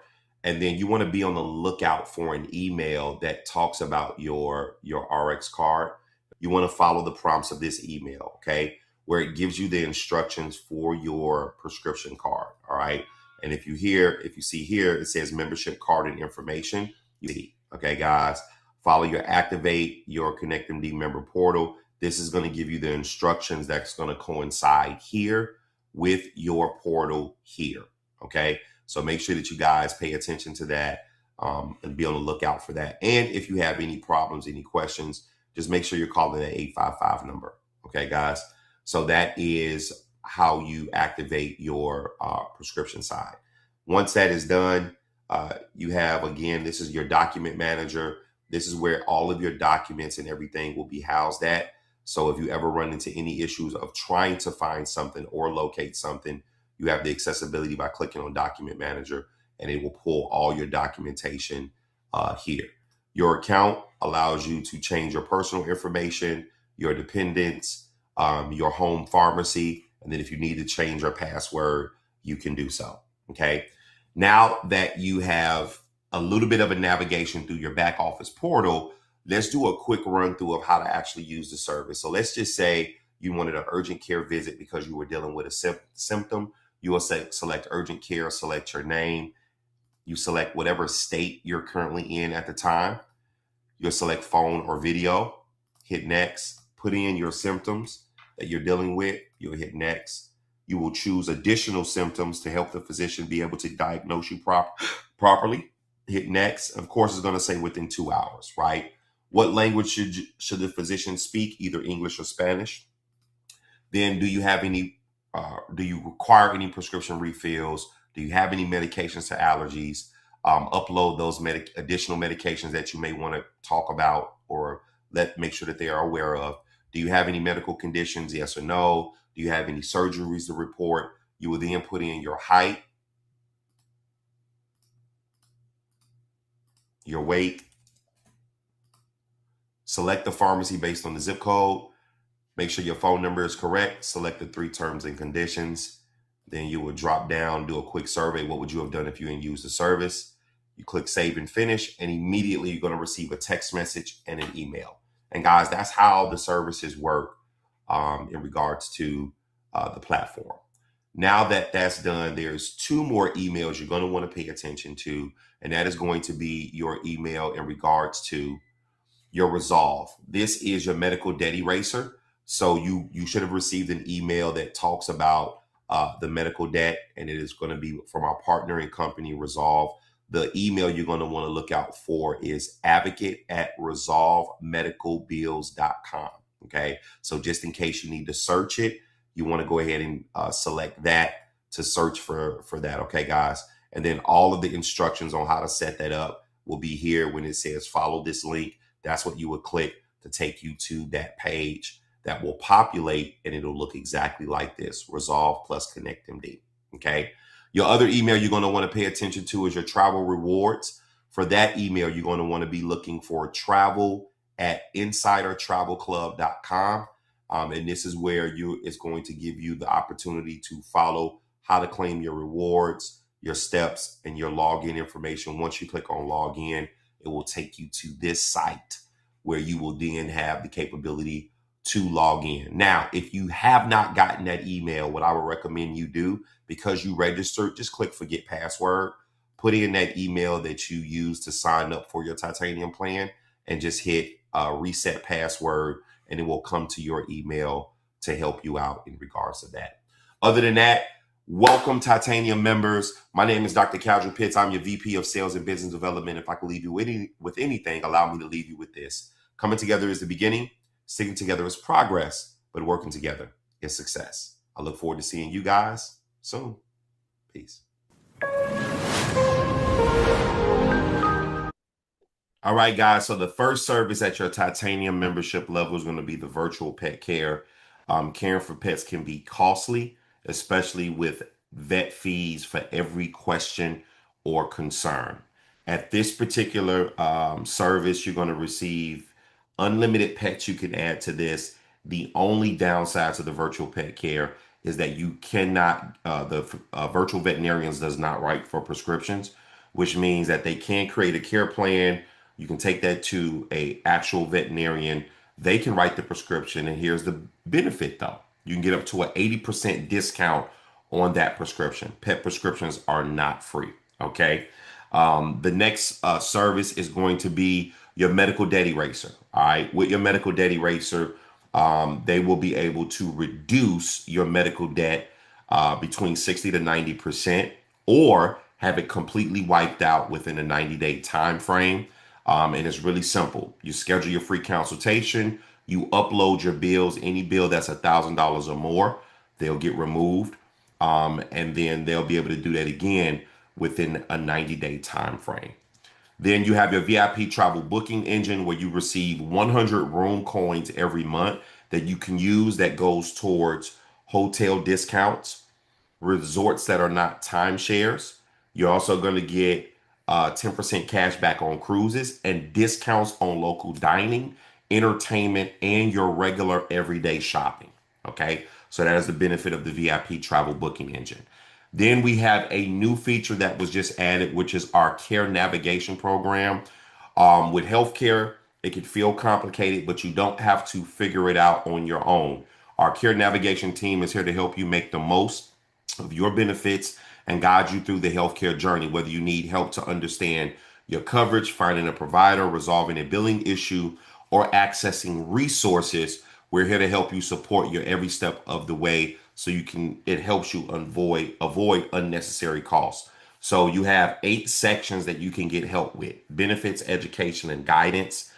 Speaker 2: And then you want to be on the lookout for an email that talks about your RX card. You want to follow the prompts of this email, okay, where it gives you the instructions for your prescription card. All right. And if you see here, it says membership card and information. Okay, guys, follow your activate your KonnectMD member portal. This is going to give you the instructions that's going to coincide here with your portal here. Okay, so make sure that you guys pay attention to that and be on the lookout for that. And if you have any problems, any questions, just make sure you're calling the 855 number. Okay, guys. So that is how you activate your prescription side. Once that is done, you have, again, this is your document manager. This is where all of your documents and everything will be housed at. So if you ever run into any issues of trying to find something or locate something, you have the accessibility by clicking on document manager, and it will pull all your documentation here. Your account allows you to change your personal information, your dependents, your home pharmacy. And then if you need to change your password, you can do so. Okay. Now that you have a little bit of a navigation through your back office portal, let's do a quick run through of how to actually use the service. So let's just say you wanted an urgent care visit because you were dealing with a symptom. You will select urgent care, select your name. You select whatever state you're currently in at the time. You'll select phone or video, hit next, put in your symptoms that you're dealing with. You'll hit next. You will choose additional symptoms to help the physician be able to diagnose you properly. Hit next. Of course, it's going to say within 2 hours, right? What language should the physician speak, either English or Spanish? Then do you require any prescription refills? Do you have any medications to allergies? Upload those additional medications that you may want to talk about or make sure that they are aware of. Do you have any medical conditions? Yes or no? Do you have any surgeries to report? You will then put in your height, your weight, select the pharmacy based on the zip code, make sure your phone number is correct, select the 3 terms and conditions. Then you will drop down, do a quick survey. What would you have done if you didn't use the service? You click save and finish, and immediately you're going to receive a text message and an email. And guys, that's how the services work in regards to the platform. Now that that's done, there's 2 more emails you're going to want to pay attention to, and that is going to be your email in regards to your Resolve. This is your medical debt eraser. So you should have received an email that talks about the medical debt, and it is going to be from our partnering company, Resolve. The email you're going to want to look out for is advocate@resolvemedicalbills.com. Okay. So just in case you need to search it, you want to go ahead and select that to search for that. Okay, guys. And then all of the instructions on how to set that up will be here when it says follow this link. That's what you would click to take you to that page that will populate, and it'll look exactly like this: Resolve plus KonnectMD. Okay. Your other email you're going to want to pay attention to is your travel rewards. For that email, you're going to want to be looking for travel@insidertravelclub.com. And this is where it's going to give you the opportunity to follow how to claim your rewards, your steps, and your login information. Once you click on login, it will take you to this site where you will then have the capability to log in. Now, if you have not gotten that email, what I would recommend you do, because you registered, just click forget password. put in that email that you use to sign up for your titanium plan and just hit reset password, and it will come to your email to help you out in regards to that. Other than that, welcome titanium members. My name is Dr. Casual Pitts. I'm your VP of Sales and Business Development. If I could leave you with anything, allow me to leave you with this. Coming together is the beginning, sticking together is progress, but working together is success. I look forward to seeing you guys soon. Peace. All right, guys. So the first service at your titanium membership level is going to be the virtual pet care. Caring for pets can be costly, especially with vet fees for every question or concern. At this particular service, you're going to receive unlimited pets you can add to this. The only downside to the virtual pet care is that you cannot, the virtual veterinarians does not write for prescriptions, which means that they can create a care plan. You can take that to a actual veterinarian. They can write the prescription, and here's the benefit though. You can get up to an 80% discount on that prescription. Pet prescriptions are not free, okay? The next service is going to be your medical debt eraser, all right? With your medical debt eraser, they will be able to reduce your medical debt between 60 to 90%, or have it completely wiped out within a 90-day time frame. And it's really simple. You schedule your free consultation, you upload your bills, any bill that's $1,000 or more, they'll get removed. And then they'll be able to do that again within a 90-day time frame. Then you have your VIP travel booking engine, where you receive 100 room coins every month that you can use, that goes towards hotel discounts, resorts that are not timeshares. You're also going to get 10% cash back on cruises and discounts on local dining, entertainment, and your regular everyday shopping. Okay, so that is the benefit of the VIP travel booking engine. Then we have a new feature that was just added, which is our care navigation program. With healthcare, it can feel complicated, but you don't have to figure it out on your own. Our care navigation team is here to help you make the most of your benefits and guide you through the healthcare journey. Whether you need help to understand your coverage, finding a provider, resolving a billing issue, or accessing resources, we're here to help you support your every step of the way, so it helps you avoid unnecessary costs. So you have 8 sections that you can get help with: benefits, education, and guidance,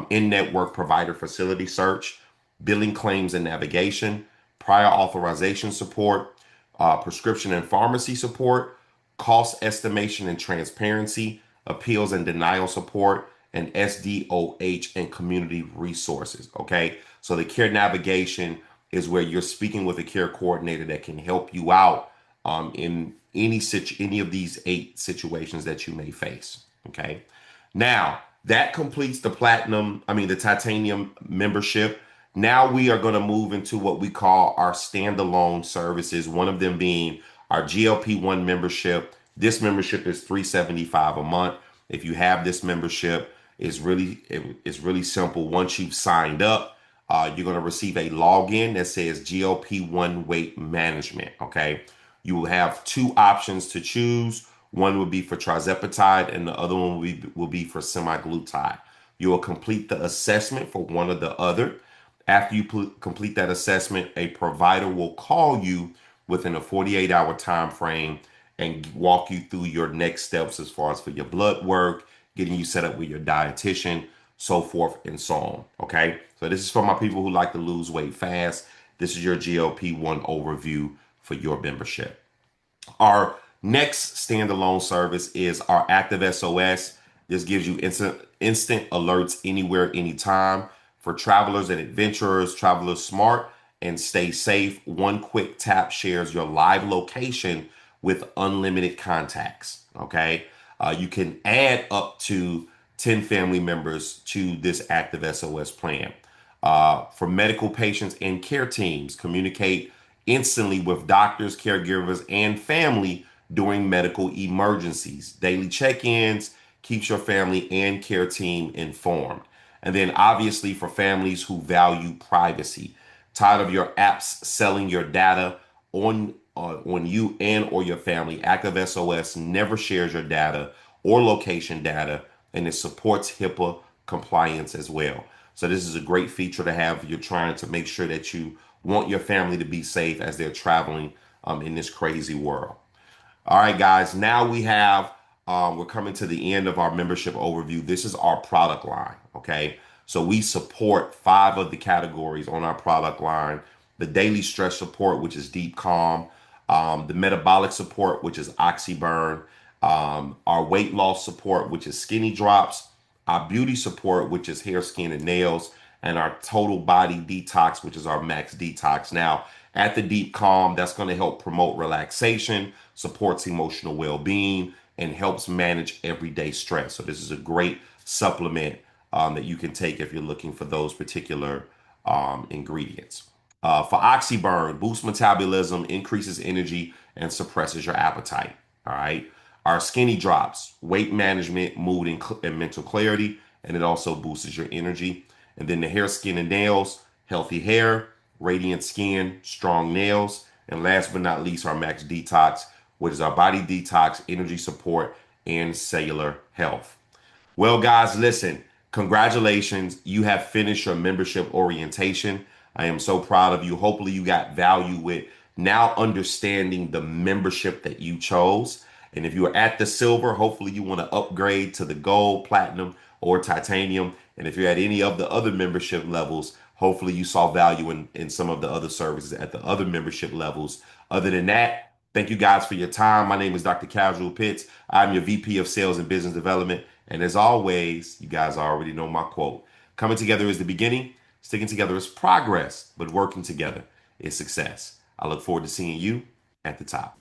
Speaker 2: in-network provider facility search, billing, claims and navigation, prior authorization support, prescription and pharmacy support, cost estimation and transparency, appeals and denial support, and SDOH and community resources. Okay, so the care navigation is where you're speaking with a care coordinator that can help you out in any of these 8 situations that you may face. Okay, now that completes the titanium membership. Now we are going to move into what we call our standalone services, one of them being our GLP-1 membership. This membership is $375 a month. If you have this membership, it's really simple. Once you've signed up, you're going to receive a login that says GLP-1 weight management, okay? You will have 2 options to choose. One will be for tirzepatide, and the other one will be for semaglutide. You will complete the assessment for one or the other. After you complete that assessment, a provider will call you within a 48-hour time frame and walk you through your next steps, as far as for your blood work, getting you set up with your dietitian, so forth and so on. Okay, so this is for my people who like to lose weight fast. This is your GLP-1 overview for your membership. Our next standalone service is our Active SOS. This gives you instant alerts anywhere, anytime. For travelers and adventurers, travelers smart and stay safe. One quick tap shares your live location with unlimited contacts. Okay, you can add up to 10 family members to this Active SOS plan. For medical patients and care teams, communicate instantly with doctors, caregivers, and family during medical emergencies. Daily check-ins keeps your family and care team informed. And then obviously for families who value privacy, tired of your apps selling your data on on you and or your family. Active SOS never shares your data or location data, and it supports HIPAA compliance as well. So this is a great feature to have if you're trying to make sure that you want your family to be safe as they're traveling in this crazy world. All right, guys. Now we're coming to the end of our membership overview. This is our product line. Okay. So we support 5 of the categories on our product line: the daily stress support, which is Deep Calm, the metabolic support, which is OxyBurn, our weight loss support, which is Skinny Drops, our beauty support, which is hair, skin, and nails, and our total body detox, which is our max detox. Now, at the Deep Calm, that's going to help promote relaxation, supports emotional well-being, and helps manage everyday stress. So this is a great supplement that you can take if you're looking for those particular ingredients. For OxyBurn, boosts metabolism, increases energy, and suppresses your appetite. All right. Our Skinny Drops, weight management, mood, and mental clarity, and it also boosts your energy. And then the hair, skin, and nails, healthy hair, radiant skin, strong nails, and last but not least, our Max Detox, which is our body detox, energy support, and cellular health. Well, guys, listen, congratulations. You have finished your membership orientation. I am so proud of you. Hopefully, you got value with now understanding the membership that you chose. And if you are at the silver, hopefully you want to upgrade to the gold, platinum, or titanium. And if you're at any of the other membership levels, hopefully you saw value in some of the other services at the other membership levels. Other than that, thank you guys for your time. My name is Dr. Casual Pitts. I'm your VP of Sales and Business Development. And as always, you guys already know my quote. Coming together is the beginning, sticking together is progress, but working together is success. I look forward to seeing you at the top.